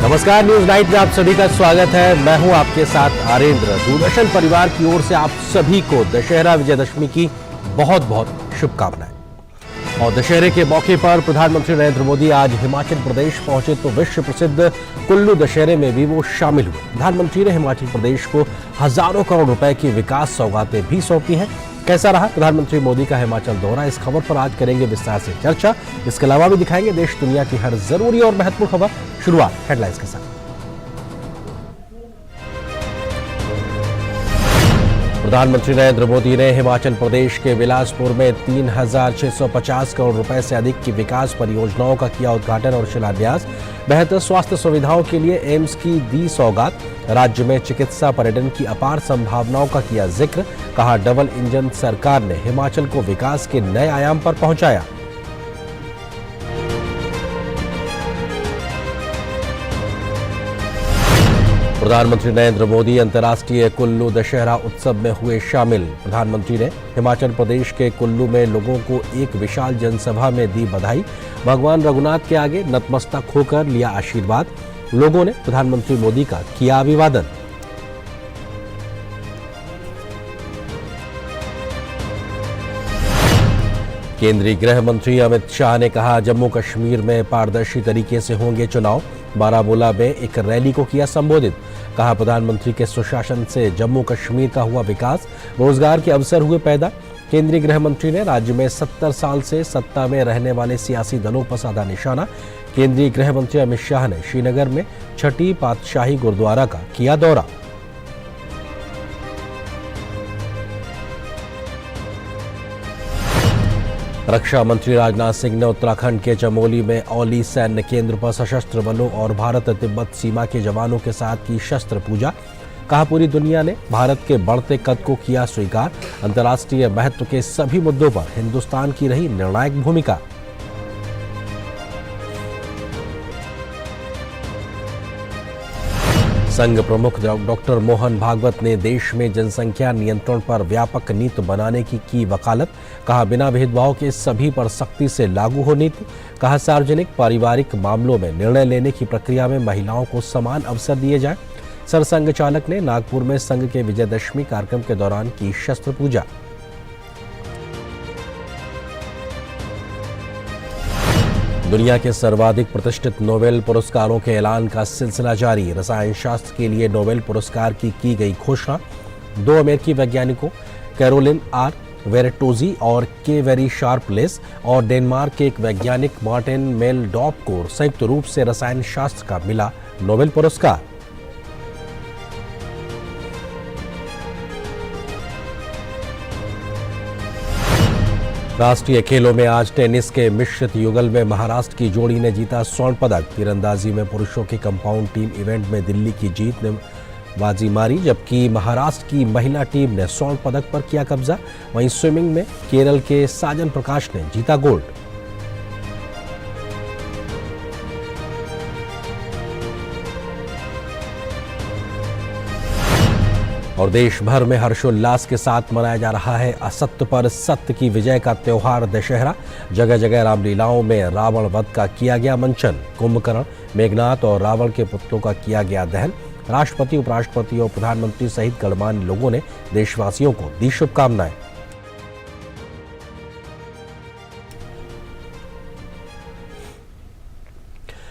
नमस्कार, news night में आप सभी का स्वागत है। मैं हूं आपके साथ आरेंद्र। दूरदर्शन परिवार की ओर से आप सभी को दशहरा विजयदशमी की बहुत बहुत शुभकामनाएं। और दशहरे के मौके पर प्रधानमंत्री नरेंद्र मोदी आज हिमाचल प्रदेश पहुंचे तो विश्व प्रसिद्ध कुल्लू दशहरे में भी वो शामिल हुए। प्रधानमंत्री ने हिमाचल प्रदेश को हजारों करोड़ रुपए की विकास सौगातें भी सौंपी हैं। कैसा रहा प्रधानमंत्री मोदी का हिमाचल दौरा, इस खबर पर आज करेंगे विस्तार से चर्चा। इसके अलावा भी दिखाएंगे देश दुनिया की हर जरूरी और महत्वपूर्ण खबर। शुरुआत हेडलाइंस के साथ। प्रधानमंत्री नरेंद्र मोदी ने हिमाचल प्रदेश के बिलासपुर में 3,650 करोड़ रुपए से अधिक की विकास परियोजनाओं का किया उद्घाटन और शिलान्यास। बेहतर स्वास्थ्य सुविधाओं के लिए एम्स की दी सौगात। राज्य में चिकित्सा पर्यटन की अपार संभावनाओं का किया जिक्र। कहा, डबल इंजन सरकार ने हिमाचल को विकास के नए आयाम पर पहुंचाया। प्रधानमंत्री नरेंद्र मोदी अंतर्राष्ट्रीय कुल्लू दशहरा उत्सव में हुए शामिल। प्रधानमंत्री ने हिमाचल प्रदेश के कुल्लू में लोगों को एक विशाल जनसभा में दी बधाई। भगवान रघुनाथ के आगे नतमस्तक होकर लिया आशीर्वाद। लोगों ने प्रधानमंत्री मोदी का किया अभिवादन। केंद्रीय गृह मंत्री अमित शाह ने कहा, जम्मू कश्मीर में पारदर्शी तरीके से होंगे चुनाव। बारामूला में एक रैली को किया संबोधित। कहा, प्रधानमंत्री के सुशासन से जम्मू कश्मीर का हुआ विकास, रोजगार के अवसर हुए पैदा। केंद्रीय गृह मंत्री ने राज्य में 70 साल से सत्ता में रहने वाले सियासी दलों पर साधा निशाना। केंद्रीय गृह मंत्री अमित शाह ने श्रीनगर में छठी पातशाही गुरुद्वारा का किया दौरा। रक्षा मंत्री राजनाथ सिंह ने उत्तराखंड के चमोली में औली सैन्य केंद्र पर सशस्त्र बलों और भारत तिब्बत सीमा के जवानों के साथ की शस्त्र पूजा। कहा, पूरी दुनिया ने भारत के बढ़ते कद को किया स्वीकार। अंतर्राष्ट्रीय महत्व के सभी मुद्दों पर हिंदुस्तान की रही निर्णायक भूमिका। संघ प्रमुख डॉक्टर मोहन भागवत ने देश में जनसंख्या नियंत्रण पर व्यापक नीति बनाने की वकालत। कहा, बिना भेदभाव के सभी पर सख्ती से लागू हो नीति। कहा, सार्वजनिक पारिवारिक मामलों में निर्णय लेने की प्रक्रिया में महिलाओं को समान अवसर दिए जाएं। सरसंघ चालक ने नागपुर में संघ के विजयदशमी कार्यक्रम के दौरान की शस्त्र पूजा। दुनिया के सर्वाधिक प्रतिष्ठित नोबेल पुरस्कारों के ऐलान का सिलसिला जारी। रसायन शास्त्र के लिए नोबेल पुरस्कार की गई घोषणा। 2 अमेरिकी वैज्ञानिकों कैरोलिन आर वेरेटोजी और के वेरी शार्पलेस और डेनमार्क के एक वैज्ञानिक मार्टिन मेलडॉप को संयुक्त रूप से रसायन शास्त्र का मिला नोबेल पुरस्कार। राष्ट्रीय खेलों में आज टेनिस के मिश्रित युगल में महाराष्ट्र की जोड़ी ने जीता स्वर्ण पदक। तीरंदाजी में पुरुषों के कंपाउंड टीम इवेंट में दिल्ली की जीत ने बाजी मारी, जबकि महाराष्ट्र की महिला टीम ने स्वर्ण पदक पर किया कब्जा। वहीं स्विमिंग में केरल के साजन प्रकाश ने जीता गोल्ड। और देश भर में हर्षोल्लास के साथ मनाया जा रहा है असत्य पर सत्य की विजय का त्योहार दशहरा। जगह जगह रामलीलाओं में रावण वध का किया गया मंचन। कुंभकर्ण, मेघनाथ और रावण के पुतलों का किया गया दहन। राष्ट्रपति, उपराष्ट्रपति और प्रधानमंत्री सहित गणमान्य लोगों ने देशवासियों को दी शुभकामनाएं।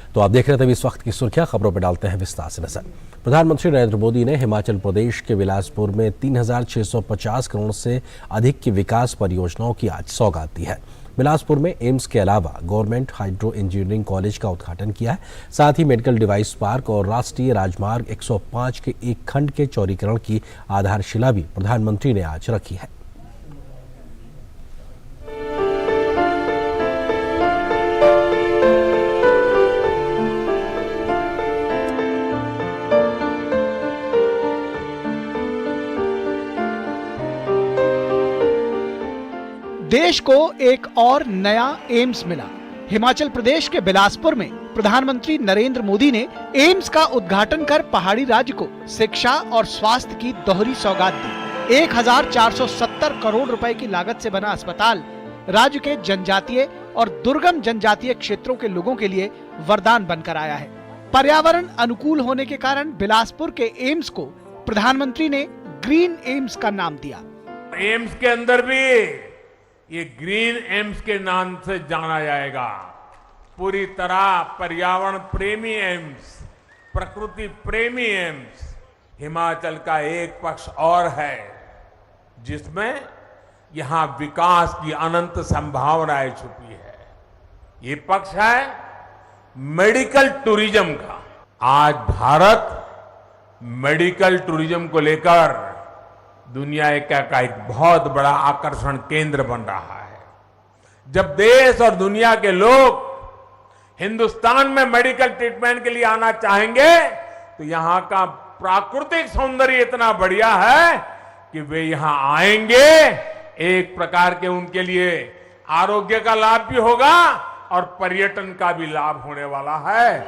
तो आप देख रहे थे इस वक्त की सुर्खियां। खबरों पर डालते हैं विस्तार से नजर। प्रधानमंत्री नरेंद्र मोदी ने हिमाचल प्रदेश के बिलासपुर में 3,650 करोड़ से अधिक की विकास परियोजनाओं की आज सौगात दी है। बिलासपुर में एम्स के अलावा गवर्नमेंट हाइड्रो इंजीनियरिंग कॉलेज का उद्घाटन किया है। साथ ही मेडिकल डिवाइस पार्क और राष्ट्रीय राजमार्ग 105 के एक खंड के चौड़ीकरण की आधारशिला भी प्रधानमंत्री ने आज रखी है। देश को एक और नया एम्स मिला। हिमाचल प्रदेश के बिलासपुर में प्रधानमंत्री नरेंद्र मोदी ने एम्स का उद्घाटन कर पहाड़ी राज्य को शिक्षा और स्वास्थ्य की दोहरी सौगात दी। 1,470 करोड़ रुपए की लागत से बना अस्पताल राज्य के जनजातीय और दुर्गम जनजातीय क्षेत्रों के लोगों के लिए वरदान बनकर आया है। पर्यावरण अनुकूल होने के कारण बिलासपुर के एम्स को प्रधानमंत्री ने ग्रीन एम्स का नाम दिया। एम्स के अंदर भी ये ग्रीन एम्स के नाम से जाना जाएगा। पूरी तरह पर्यावरण प्रेमी एम्स, प्रकृति प्रेमी एम्स। हिमाचल का एक पक्ष और है जिसमें यहां विकास की अनंत संभावनाएं छुपी है। ये पक्ष है मेडिकल टूरिज्म का। आज भारत मेडिकल टूरिज्म को लेकर दुनिया का एक बहुत बड़ा आकर्षण केंद्र बन रहा है। जब देश और दुनिया के लोग हिंदुस्तान में मेडिकल ट्रीटमेंट के लिए आना चाहेंगे तो यहां का प्राकृतिक सौंदर्य इतना बढ़िया है कि वे यहां आएंगे। एक प्रकार के उनके लिए आरोग्य का लाभ भी होगा और पर्यटन का भी लाभ होने वाला है।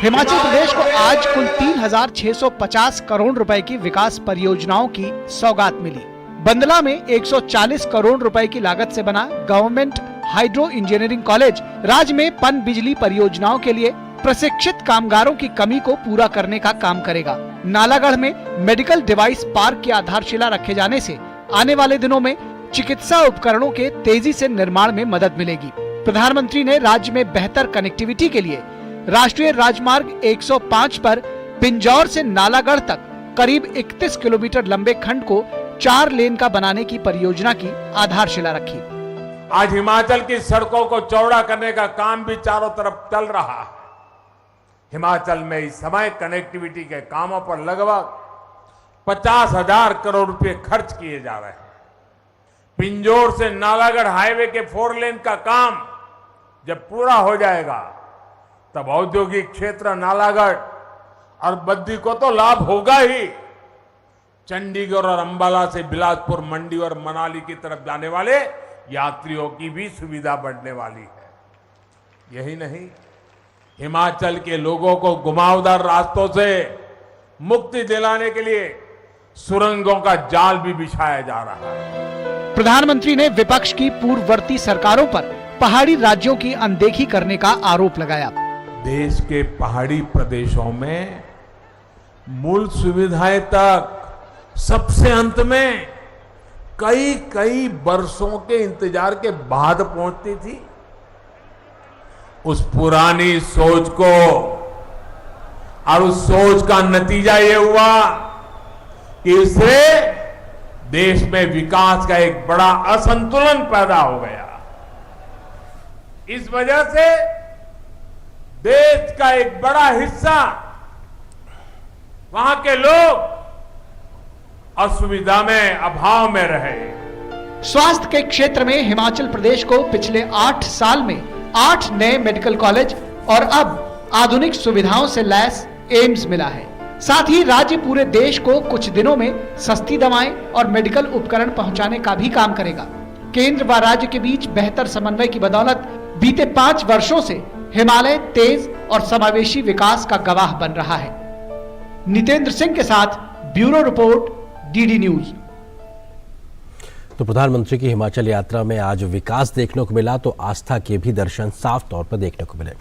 हिमाचल प्रदेश को आज कुल 3,650 करोड़ रुपए की विकास परियोजनाओं की सौगात मिली। बंदला में 140 करोड़ रुपए की लागत से बना गवर्नमेंट हाइड्रो इंजीनियरिंग कॉलेज राज्य में पन बिजली परियोजनाओं के लिए प्रशिक्षित कामगारों की कमी को पूरा करने का काम करेगा। नालागढ़ में मेडिकल डिवाइस पार्क की आधारशिला रखे जाने से आने वाले दिनों में चिकित्सा उपकरणों के तेजी से निर्माण में मदद मिलेगी। प्रधानमंत्री ने राज्य में बेहतर कनेक्टिविटी के लिए राष्ट्रीय राजमार्ग 105 पर पिंजौर से नालागढ़ तक करीब 31 किलोमीटर लंबे खंड को 4 लेन का बनाने की परियोजना की आधारशिला रखी। आज हिमाचल की सड़कों को चौड़ा करने का काम भी चारों तरफ चल रहा है। हिमाचल में इस समय कनेक्टिविटी के कामों पर लगभग 50,000 करोड़ रुपए खर्च किए जा रहे हैं। पिंजौर से नालागढ़ हाईवे के 4 लेन का काम जब पूरा हो जाएगा तब औद्योगिक क्षेत्र नालागढ़ और बद्दी को तो लाभ होगा ही। चंडीगढ़ और अंबाला से बिलासपुर, मंडी और मनाली की तरफ जाने वाले यात्रियों की भी सुविधा बढ़ने वाली है। यही नहीं, हिमाचल के लोगों को घुमावदार रास्तों से मुक्ति दिलाने के लिए सुरंगों का जाल भी बिछाया जा रहा है। प्रधानमंत्री ने विपक्ष की पूर्ववर्ती सरकारों पर पहाड़ी राज्यों की अनदेखी करने का आरोप लगाया। देश के पहाड़ी प्रदेशों में मूल सुविधाएं तक सबसे अंत में कई वर्षों के इंतजार के बाद पहुंचती थी। उस पुरानी सोच को और उस सोच का नतीजा ये हुआ कि इससे देश में विकास का एक बड़ा असंतुलन पैदा हो गया। इस वजह से देश का एक बड़ा हिस्सा, वहां के लोग असुविधा में, अभाव में रहे। स्वास्थ्य के क्षेत्र में हिमाचल प्रदेश को पिछले 8 साल में 8 नए मेडिकल कॉलेज और अब आधुनिक सुविधाओं से लैस एम्स मिला है। साथ ही राज्य पूरे देश को कुछ दिनों में सस्ती दवाएं और मेडिकल उपकरण पहुंचाने का भी काम करेगा। केंद्र व राज्य के बीच बेहतर समन्वय की बदौलत बीते 5 वर्षों से हिमालय तेज और समावेशी विकास का गवाह बन रहा है। नितेंद्र सिंह के साथ ब्यूरो रिपोर्ट, डीडी न्यूज। तो प्रधानमंत्री की हिमाचल यात्रा में आज विकास देखने को मिला तो आस्था के भी दर्शन साफ तौर पर देखने को मिले।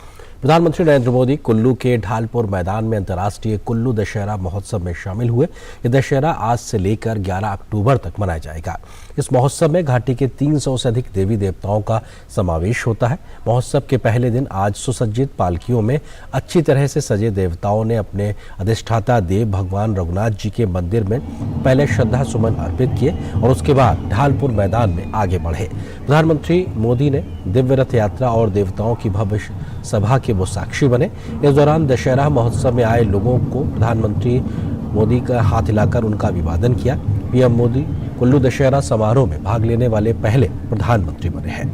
प्रधानमंत्री नरेंद्र मोदी कुल्लू के ढालपुर मैदान में अंतर्राष्ट्रीय कुल्लू दशहरा महोत्सव में शामिल हुए। ये दशहरा आज से लेकर 11 अक्टूबर तक मनाया जाएगा। इस महोत्सव में घाटी के 300 से अधिक देवी देवताओं का समावेश होता है। महोत्सव के पहले दिन आज सुसज्जित पालकियों में अच्छी तरह से सजे देवताओं ने अपने अधिष्ठाता देव भगवान रघुनाथ जी के मंदिर में पहले श्रद्धा सुमन अर्पित किए और उसके बाद ढालपुर मैदान में आगे बढ़े। प्रधानमंत्री मोदी ने दिव्य रथ यात्रा और देवताओं की भव्य सभा के वो साक्षी बने। इस दौरान दशहरा महोत्सव में आए लोगों को प्रधानमंत्री मोदी का हाथ हिलाकर उनका अभिवादन किया। पीएम मोदी कुल्लू दशहरा समारोह में भाग लेने वाले पहले प्रधानमंत्री बने हैं।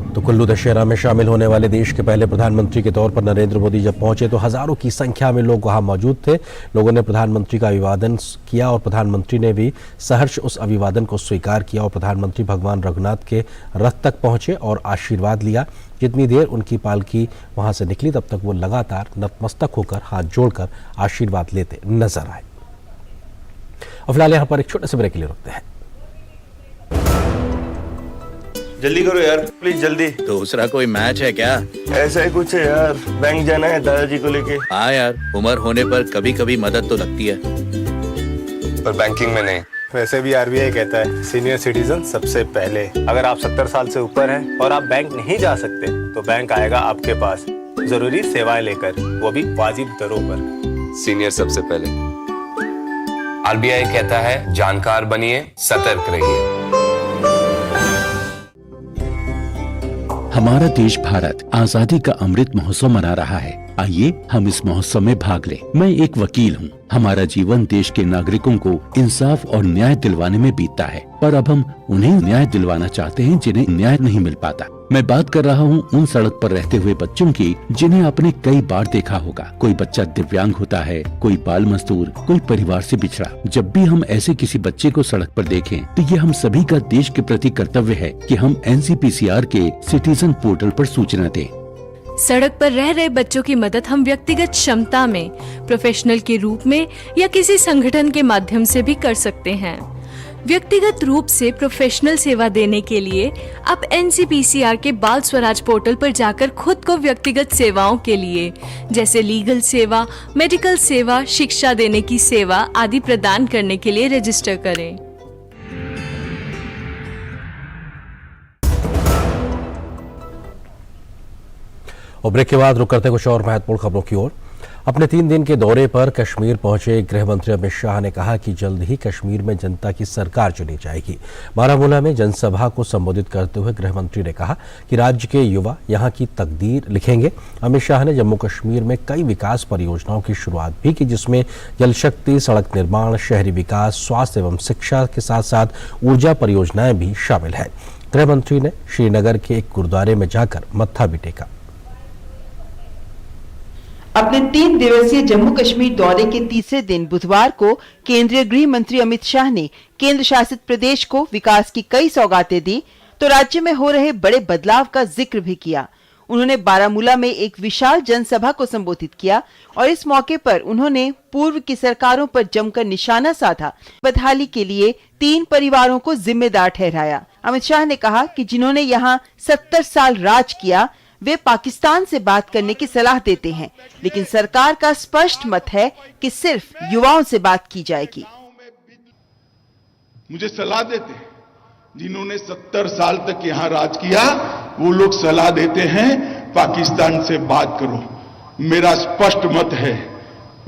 तो कुल्लू दशहरा में शामिल होने वाले देश के पहले प्रधानमंत्री के तौर पर नरेंद्र मोदी जब पहुंचे तो हजारों की संख्या में लोग वहां मौजूद थे। लोगों ने प्रधानमंत्री का अभिवादन किया और प्रधानमंत्री ने भी सहर्ष उस अभिवादन को स्वीकार किया और प्रधानमंत्री भगवान रघुनाथ के रथ तक पहुंचे और आशीर्वाद लिया। जितनी देर उनकी पालकी वहां से निकली तब तक वो लगातार नतमस्तक होकर हाथ जोड़कर आशीर्वाद लेते नजर आए। और फिलहाल यहाँ पर एक छोटे से ब्रेक के लिए रुकते हैं। जल्दी करो यार, प्लीज जल्दी। दूसरा कोई मैच है क्या? ऐसा ही कुछ है यार, बैंक जाना है दादाजी को लेके। हाँ यार, उम्र होने पर कभी कभी मदद तो लगती है, पर बैंकिंग में नहीं। वैसे भी आरबीआई कहता है सीनियर सिटीजन सबसे पहले। अगर आप 70 साल से ऊपर हैं और आप बैंक नहीं जा सकते तो बैंक आएगा आपके पास जरूरी सेवाएं लेकर, वो भी वाजिब दरों पर। सीनियर सबसे पहले। आरबीआई कहता है जानकार बनिए, सतर्क रहिए। हमारा देश भारत आजादी का अमृत महोत्सव मना रहा है। आइए हम इस महोत्सव में भाग लें। मैं एक वकील हूँ। हमारा जीवन देश के नागरिकों को इंसाफ और न्याय दिलवाने में बीतता है, पर अब हम उन्हें न्याय दिलवाना चाहते हैं जिन्हें न्याय नहीं मिल पाता। मैं बात कर रहा हूँ उन सड़क पर रहते हुए बच्चों की जिन्हें आपने कई बार देखा होगा। कोई बच्चा दिव्यांग होता है, कोई बाल मजदूर, कोई परिवार से बिछड़ा। जब भी हम ऐसे किसी बच्चे को सड़क पर देखें तो ये हम सभी का देश के प्रति कर्तव्य है कि हम NCPCR के सिटीजन पोर्टल पर सूचना दें। सड़क पर रह रहे बच्चों की मदद हम व्यक्तिगत क्षमता में, प्रोफेशनल के रूप में या किसी संगठन के माध्यम से भी कर सकते हैं। व्यक्तिगत रूप से प्रोफेशनल सेवा देने के लिए आप NCPCR के बाल स्वराज पोर्टल पर जाकर खुद को व्यक्तिगत सेवाओं के लिए जैसे लीगल सेवा, मेडिकल सेवा, शिक्षा देने की सेवा आदि प्रदान करने के लिए रजिस्टर करें। और ब्रेक के बाद रुक करते कुछ और महत्वपूर्ण खबरों की ओर। अपने 3 दिन के दौरे पर कश्मीर पहुंचे गृह मंत्री अमित शाह ने कहा कि जल्द ही कश्मीर में जनता की सरकार चुनी जाएगी। बारामूला में जनसभा को संबोधित करते हुए गृह मंत्री ने कहा कि राज्य के युवा यहां की तकदीर लिखेंगे। अमित शाह ने जम्मू कश्मीर में कई विकास परियोजनाओं की शुरुआत भी की, जिसमें जल शक्ति, सड़क निर्माण, शहरी विकास, स्वास्थ्य एवं शिक्षा के साथ साथ ऊर्जा परियोजनाएं भी शामिल है। गृह मंत्री ने श्रीनगर के एक गुरुद्वारे में जाकर मत्था भी टेका। अपने 3 दिवसीय जम्मू कश्मीर दौरे के तीसरे दिन बुधवार को केंद्रीय गृह मंत्री अमित शाह ने केंद्र शासित प्रदेश को विकास की कई सौगातें दी तो राज्य में हो रहे बड़े बदलाव का जिक्र भी किया। उन्होंने बारामूला में एक विशाल जनसभा को संबोधित किया और इस मौके पर उन्होंने पूर्व की सरकारों पर जमकर निशाना साधा। बदहाली के लिए 3 परिवारों को जिम्मेदार ठहराया। अमित शाह ने कहा कि जिन्होंने यहाँ 70 साल राज किया वे पाकिस्तान से बात करने की सलाह देते हैं, लेकिन सरकार का स्पष्ट मत है कि सिर्फ युवाओं से बात की जाएगी। मुझे सलाह देते हैं, जिन्होंने 70 साल तक यहाँ राज किया वो लोग सलाह देते हैं पाकिस्तान से बात करो। मेरा स्पष्ट मत है,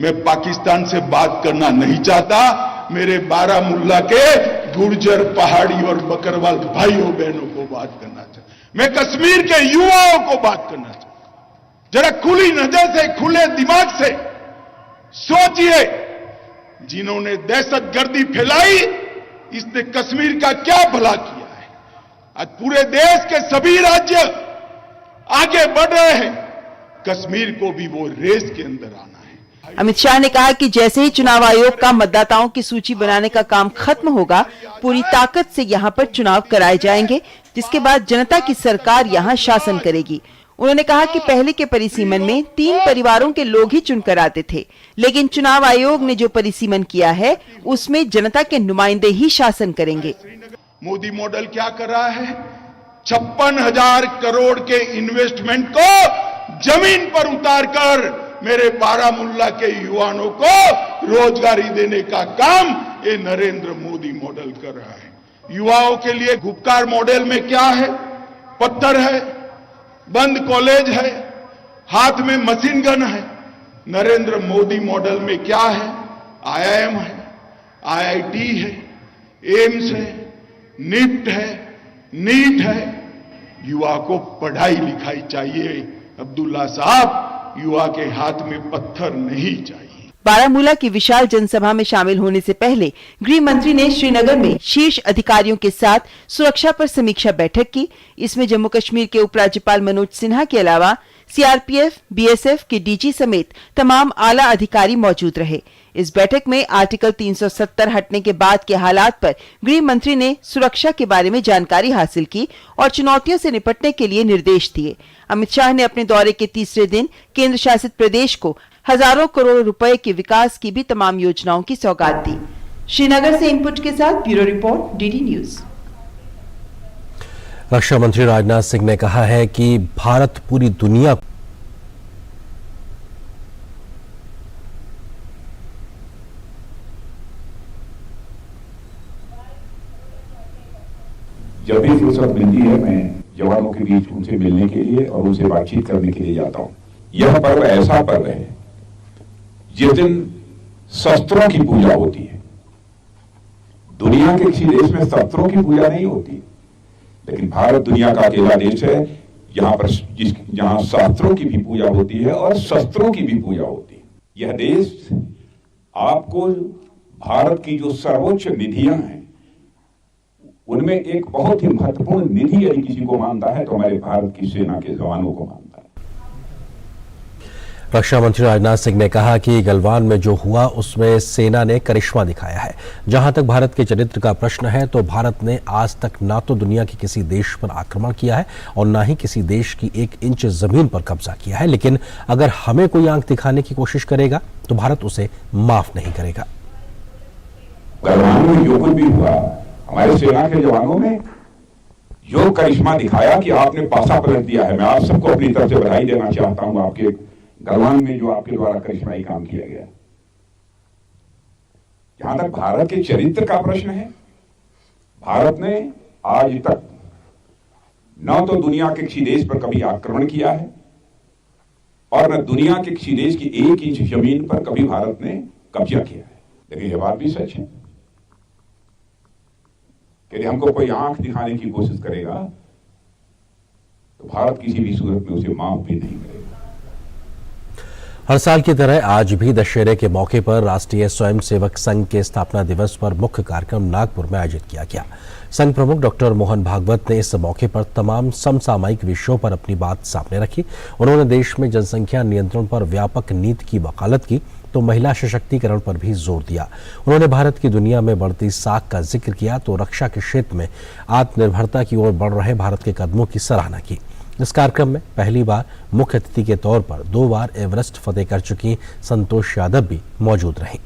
मैं पाकिस्तान से बात करना नहीं चाहता। मेरे बारामूला के गुर्जर, पहाड़ी और बकरवाल भाइयों बहनों को बात करना चाहता। मैं कश्मीर के युवाओं को बात करना चाहता। जरा खुली नजर से, खुले दिमाग से सोचिए, जिन्होंने दहशतगर्दी फैलाई इसने कश्मीर का क्या भला किया है। आज पूरे देश के सभी राज्य आगे बढ़ रहे हैं, कश्मीर को भी वो रेस के अंदर आना है। अमित शाह ने कहा कि जैसे ही चुनाव आयोग का मतदाताओं की सूची बनाने का काम खत्म होगा, पूरी ताकत से यहाँ पर चुनाव कराए जाएंगे, जिसके बाद जनता की सरकार यहाँ शासन करेगी। उन्होंने कहा कि पहले के परिसीमन में 3 परिवारों के लोग ही चुनकर आते थे, लेकिन चुनाव आयोग ने जो परिसीमन किया है उसमें जनता के नुमाइंदे ही शासन करेंगे। मोदी मॉडल क्या कर रहा है? 56,000 करोड़ के इन्वेस्टमेंट को जमीन पर उतारकर मेरे बारामूला के युवाओं को रोजगारी देने का काम ये नरेंद्र मोदी मॉडल कर रहा है। युवाओं के लिए गुपकार मॉडल में क्या है? पत्थर है, बंद कॉलेज है, हाथ में मशीन गन है। नरेंद्र मोदी मॉडल में क्या है? IIM है, IIT है, एम्स है, निफ्ट है, नीट है। युवा को पढ़ाई लिखाई चाहिए अब्दुल्ला साहब, युवा के हाथ में पत्थर नहीं चाहिए। बारामूला की विशाल जनसभा में शामिल होने से पहले गृह मंत्री ने श्रीनगर में शीर्ष अधिकारियों के साथ सुरक्षा पर समीक्षा बैठक की। इसमें जम्मू कश्मीर के उपराज्यपाल मनोज सिन्हा के अलावा CRPF, BSF के DG समेत तमाम आला अधिकारी मौजूद रहे। इस बैठक में आर्टिकल 370 हटने के बाद के हालात पर गृह मंत्री ने सुरक्षा के बारे में जानकारी हासिल की और चुनौतियों से निपटने के लिए निर्देश दिए। अमित शाह ने अपने दौरे के तीसरे दिन केंद्र शासित प्रदेश को हजारों करोड़ रुपए के विकास की भी तमाम योजनाओं की सौगात दी। श्रीनगर से इनपुट के साथ ब्यूरो रिपोर्ट DD न्यूज। रक्षा मंत्री राजनाथ सिंह ने कहा है कि भारत पूरी दुनिया जब भी फुर्सत मिलती है मैं जवानों के बीच उनसे मिलने के लिए और उनसे बातचीत करने के लिए जाता हूं। यह पर्व ऐसा पर्व है जिस दिन शस्त्रों की पूजा होती है। दुनिया के किसी देश में शस्त्रों की पूजा नहीं होती, लेकिन भारत दुनिया का अकेला देश है जहां शास्त्रों की भी पूजा होती है और शस्त्रों की भी पूजा होती है। यह देश आपको भारत की जो सर्वोच्च निधियां हैं उनमें एक बहुत ही महत्वपूर्ण निधि यदि किसी को मानता है तो हमारे भारत की सेना के जवानों को मानता है। रक्षा मंत्री राजनाथ सिंह ने कहा कि गलवान में जो हुआ उसमें सेना ने करिश्मा दिखाया है। जहां तक भारत के चरित्र का प्रश्न है तो भारत ने आज तक ना तो दुनिया के किसी देश पर आक्रमण किया है और ना ही किसी देश की 1 इंच जमीन पर कब्जा किया है, लेकिन अगर हमें कोई आंख दिखाने की कोशिश करेगा तो भारत उसे माफ नहीं करेगा। गलवान में जो कुछ भी हुआ, हमारे सेना के जवानों ने जो करिश्मा दिखाया कि आपने पासा पलट दिया है, मैं आप सबको अपनी तरफ से बधाई देना चाहता हूं। आपके गलवान में जो आपके द्वारा करिश्माई काम किया गया। जहां तक भारत के चरित्र का प्रश्न है, भारत ने आज तक न तो दुनिया के किसी देश पर कभी आक्रमण किया है और न दुनिया के किसी देश की 1 इंच जमीन पर कभी भारत ने कब्जा किया है। लेकिन यह बात भी सच है यदि हमको कोई आंख दिखाने की कोशिश करेगा तो भारत किसी भी सूरत में उसे माफ भी नहीं करेगा। हर साल की तरह आज भी दशहरे के मौके पर राष्ट्रीय स्वयंसेवक संघ के स्थापना दिवस पर मुख्य कार्यक्रम नागपुर में आयोजित किया गया। संघ प्रमुख डॉक्टर मोहन भागवत ने इस मौके पर तमाम समसामयिक विषयों पर अपनी बात सामने रखी। उन्होंने देश में जनसंख्या नियंत्रण पर व्यापक नीति की वकालत की तो महिला सशक्तिकरण पर भी जोर दिया। उन्होंने भारत की दुनिया में बढ़ती साख का जिक्र किया तो रक्षा के क्षेत्र में आत्मनिर्भरता की ओर बढ़ रहे भारत के कदमों की सराहना की। इस कार्यक्रम में पहली बार मुख्य अतिथि के तौर पर 2 बार एवरेस्ट फतेह कर चुकी संतोष यादव भी मौजूद रहीं।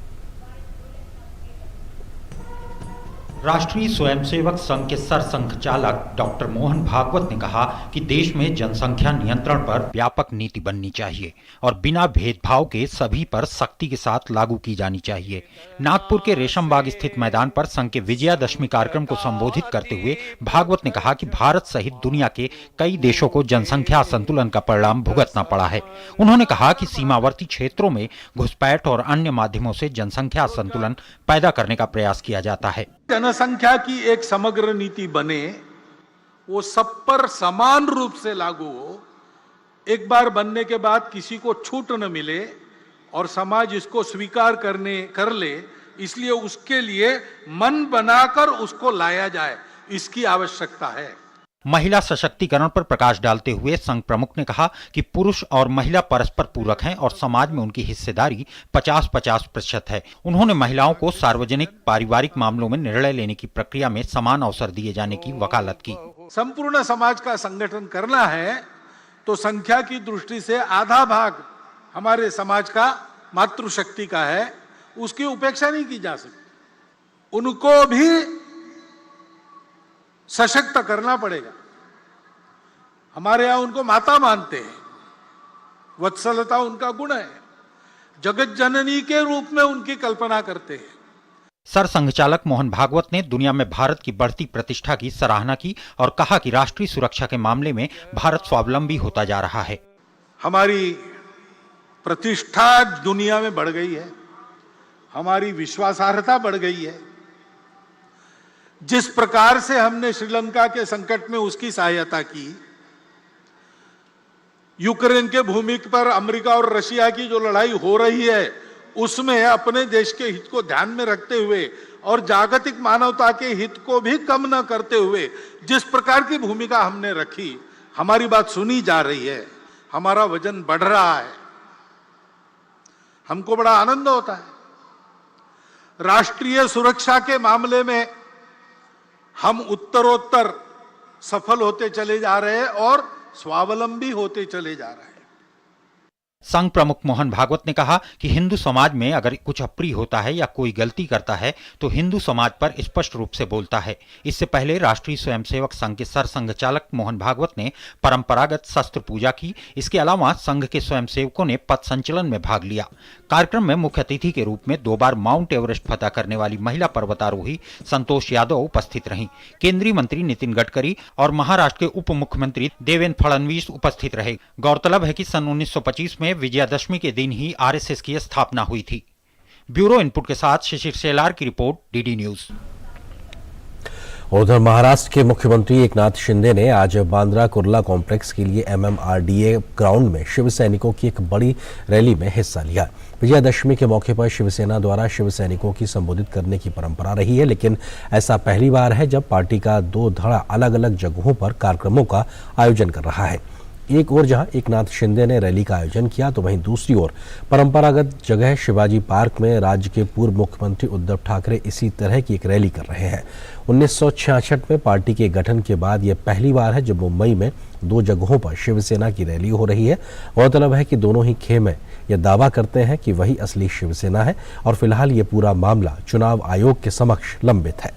राष्ट्रीय स्वयंसेवक संघ के सरसंघचालक डॉक्टर मोहन भागवत ने कहा कि देश में जनसंख्या नियंत्रण पर व्यापक नीति बननी चाहिए और बिना भेदभाव के सभी पर सख्ती के साथ लागू की जानी चाहिए। नागपुर के रेशम बाग स्थित मैदान पर संघ के विजयादशमी कार्यक्रम को संबोधित करते हुए भागवत ने कहा कि भारत सहित दुनिया के कई देशों को जनसंख्या असंतुलन का परिणाम भुगतना पड़ा है। उन्होंने कहा कि सीमावर्ती क्षेत्रों में घुसपैठ और अन्य माध्यमों से जनसंख्या असंतुलन पैदा करने का प्रयास किया जाता है। जनसंख्या की एक समग्र नीति बने, वो सब पर समान रूप से लागू हो, एक बार बनने के बाद किसी को छूट न मिले और समाज इसको स्वीकार कर ले, इसलिए उसके लिए मन बनाकर उसको लाया जाए, इसकी आवश्यकता है। महिला सशक्तिकरण पर प्रकाश डालते हुए संघ प्रमुख ने कहा कि पुरुष और महिला परस्पर पूरक हैं और समाज में उनकी हिस्सेदारी 50-50% है। उन्होंने महिलाओं को सार्वजनिक पारिवारिक मामलों में निर्णय लेने की प्रक्रिया में समान अवसर दिए जाने की वकालत की। संपूर्ण समाज का संगठन करना है तो संख्या की दृष्टि से आधा भाग हमारे समाज का मातृशक्ति का है, उसकी उपेक्षा नहीं की जा सकती। उनको भी सशक्त करना पड़ेगा। हमारे यहां उनको माता मानते हैं, वत्सलता उनका गुण है, जगत जननी के रूप में उनकी कल्पना करते हैं। सरसंघचालक मोहन भागवत ने दुनिया में भारत की बढ़ती प्रतिष्ठा की सराहना की और कहा कि राष्ट्रीय सुरक्षा के मामले में भारत स्वावलंबी होता जा रहा है। हमारी प्रतिष्ठा दुनिया में बढ़ गई है, हमारी विश्वासार्हता बढ़ गई है। जिस प्रकार से हमने श्रीलंका के संकट में उसकी सहायता की, यूक्रेन के भूमि पर अमेरिका और रशिया की जो लड़ाई हो रही है उसमें अपने देश के हित को ध्यान में रखते हुए और जागतिक मानवता के हित को भी कम न करते हुए जिस प्रकार की भूमिका हमने रखी, हमारी बात सुनी जा रही है, हमारा वजन बढ़ रहा है, हमको बड़ा आनंद होता है। राष्ट्रीय सुरक्षा के मामले में हम उत्तरोत्तर सफल होते चले जा रहे हैं और स्वावलंबी होते चले जा रहे हैं। संघ प्रमुख मोहन भागवत ने कहा कि हिंदू समाज में अगर कुछ अप्रिय होता है या कोई गलती करता है तो हिंदू समाज पर स्पष्ट रूप से बोलता है। इससे पहले राष्ट्रीय स्वयंसेवक संघ के सरसंघचालक मोहन भागवत ने परंपरागत शस्त्र पूजा की। इसके अलावा संघ के स्वयंसेवकों ने पथ संचलन में भाग लिया। कार्यक्रम में मुख्य अतिथि के रूप में 2 बार माउंट एवरेस्ट फतह करने वाली महिला पर्वतारोही संतोष यादव उपस्थित रहीं। केंद्रीय मंत्री नितिन गडकरी और महाराष्ट्र के उप मुख्यमंत्री देवेंद्र फडणवीस उपस्थित रहे। गौरतलब है कि सन 1925 में विजयादशमी के दिन ही आरएसएस की स्थापना हुई थी। ब्यूरो इनपुट के साथ शिशिर सेलार की रिपोर्ट, डीडी न्यूज। उधर महाराष्ट्र के मुख्यमंत्री एकनाथ शिंदे ने आज बांद्रा कुर्ला कॉम्प्लेक्स के लिए एमएमआरडीए ग्राउंड में शिव सैनिकों की एक बड़ी रैली में हिस्सा लिया। विजयादशमी के मौके पर शिवसेना द्वारा शिव सैनिकों की संबोधित करने की परंपरा रही है, लेकिन ऐसा पहली बार है जब पार्टी का 2 धड़ा अलग अलग जगहों पर कार्यक्रमों का आयोजन कर रहा है। एक ओर जहां एकनाथ शिंदे ने रैली का आयोजन किया तो वहीं दूसरी ओर परंपरागत जगह शिवाजी पार्क में राज्य के पूर्व मुख्यमंत्री उद्धव ठाकरे इसी तरह की एक रैली कर रहे हैं। 1966 में पार्टी के गठन के बाद यह पहली बार है जब मुंबई में 2 जगहों पर शिवसेना की रैली हो रही है। गौरतलब है कि दोनों ही खेमे यह दावा करते हैं कि वही असली शिवसेना है और फिलहाल ये पूरा मामला चुनाव आयोग के समक्ष लंबित है।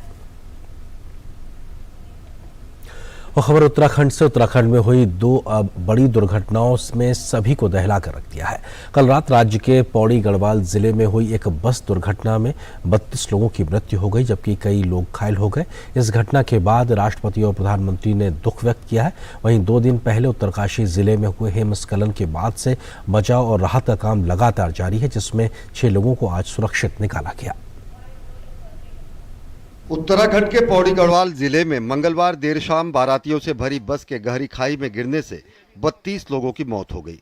और खबर उत्तराखंड से। उत्तराखंड में हुई 2 बड़ी दुर्घटनाओं में सभी को दहला कर रख दिया है। कल रात राज्य के पौड़ी गढ़वाल जिले में हुई एक बस दुर्घटना में 32 लोगों की मृत्यु हो गई, जबकि कई लोग घायल हो गए। इस घटना के बाद राष्ट्रपति और प्रधानमंत्री ने दुख व्यक्त किया है। वहीं 2 दिन पहले उत्तरकाशी जिले में हुए हिमस्खलन के बाद से बचाव और राहत का काम लगातार जारी है, जिसमें 6 लोगों को आज सुरक्षित निकाला गया। उत्तराखंड के पौड़ी गढ़वाल जिले में मंगलवार देर शाम बारातियों से भरी बस के गहरी खाई में गिरने से 32 लोगों की मौत हो गई।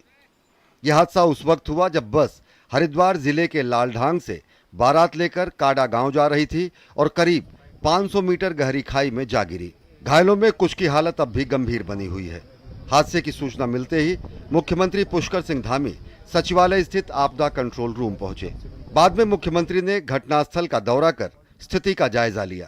यह हादसा उस वक्त हुआ जब बस हरिद्वार जिले के लालढांग से बारात लेकर काडा गांव जा रही थी और करीब 500 मीटर गहरी खाई में जा गिरी। घायलों में कुछ की हालत अब भी गंभीर बनी हुई है। हादसे की सूचना मिलते ही मुख्यमंत्री पुष्कर सिंह धामी सचिवालय स्थित आपदा कंट्रोल रूम पहुंचे। बाद में मुख्यमंत्री ने घटनास्थल का दौरा कर स्थिति का जायजा लिया।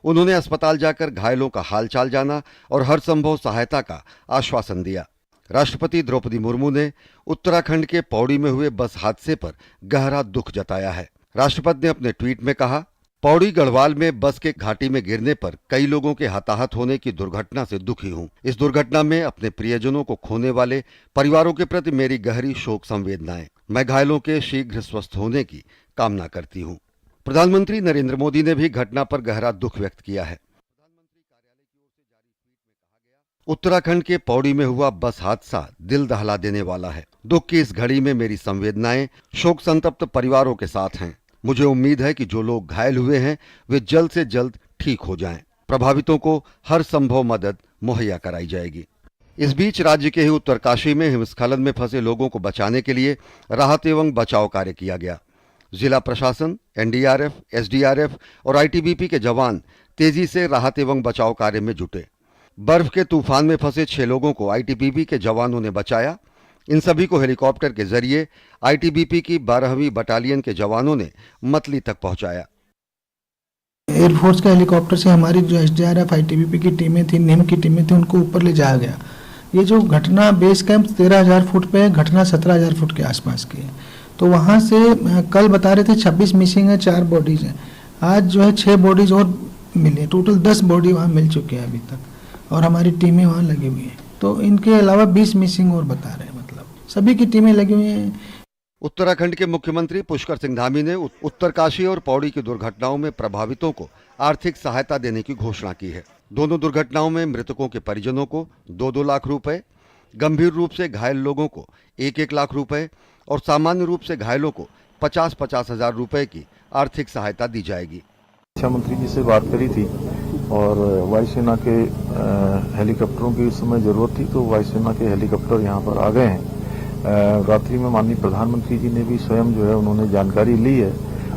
उन्होंने अस्पताल जाकर घायलों का हालचाल जाना और हर संभव सहायता का आश्वासन दिया। राष्ट्रपति द्रौपदी मुर्मू ने उत्तराखंड के पौड़ी में हुए बस हादसे पर गहरा दुख जताया है। राष्ट्रपति ने अपने ट्वीट में कहा, पौड़ी गढ़वाल में बस के घाटी में गिरने पर कई लोगों के हताहत होने की दुर्घटना से दुखी हूं। इस दुर्घटना में अपने प्रियजनों को खोने वाले परिवारों के प्रति मेरी गहरी शोक संवेदनाएं। मैं घायलों के शीघ्र स्वस्थ होने की कामना करती हूं। प्रधानमंत्री नरेंद्र मोदी ने भी घटना पर गहरा दुख व्यक्त किया है। उत्तराखंड के पौड़ी में हुआ बस हादसा दिल दहला देने वाला है। दुख की इस घड़ी में मेरी संवेदनाएं शोक संतप्त परिवारों के साथ हैं। मुझे उम्मीद है कि जो लोग घायल हुए हैं वे जल्द से जल्द ठीक हो जाएं। प्रभावितों को हर संभव मदद मुहैया कराई जाएगी। इस बीच राज्य के ही उत्तरकाशी में हिमस्खलन में फंसे लोगों को बचाने के लिए राहत एवं बचाव कार्य किया गया। जिला प्रशासन, एनडीआरएफ, एसडीआरएफ और आईटीबीपी के जवान तेजी से राहत एवं बचाव कार्य में जुटे। बर्फ के तूफान में फंसे 6 लोगों को आईटीबीपी के जवानों ने बचाया। इन सभी को हेलीकॉप्टर के जरिए आईटीबीपी की 12वीं बटालियन के जवानों ने मतली तक पहुंचाया। एयरफोर्स के हेलीकॉप्टर से हमारी जो एसडीआरएफ आईटीबीपी की टीमें थी, निम की टीमें थी, उनको ऊपर ले जाया गया। ये जो घटना बेस कैंप 13,000 फुट पे है, घटना 17,000 फुट के आसपास की है। तो वहाँ से कल बता रहे थे 26 मिसिंग है, 4 बॉडीज हैं। आज जो है 6 बॉडीज और मिली है। टोटल 10 बॉडी वहाँ मिल चुके हैं अभी तक और हमारी टीमें वहाँ लगी हुई हैं। तो इनके अलावा 20 मिसिंग और बता रहे हैं, मतलब सभी की टीमें लगी हुई हैं। उत्तराखंड के मुख्यमंत्री पुष्कर सिंह धामी ने उत्तरकाशी और पौड़ी की दुर्घटनाओं में प्रभावितों को आर्थिक सहायता देने की घोषणा की है। दोनों दुर्घटनाओं में मृतकों के परिजनों को 2-2 लाख रुपए, गंभीर रूप से घायल लोगों को 1-1 लाख रुपए और सामान्य रूप से घायलों को 50-50 हजार रुपए की आर्थिक सहायता दी जाएगी। रक्षा मंत्री जी से बात करी थी और वायुसेना के हेलीकॉप्टरों की इस समय जरूरत थी, तो वायुसेना के हेलीकॉप्टर यहाँ पर आ गए हैं। रात्रि में माननीय प्रधानमंत्री जी ने भी स्वयं जो है उन्होंने जानकारी ली है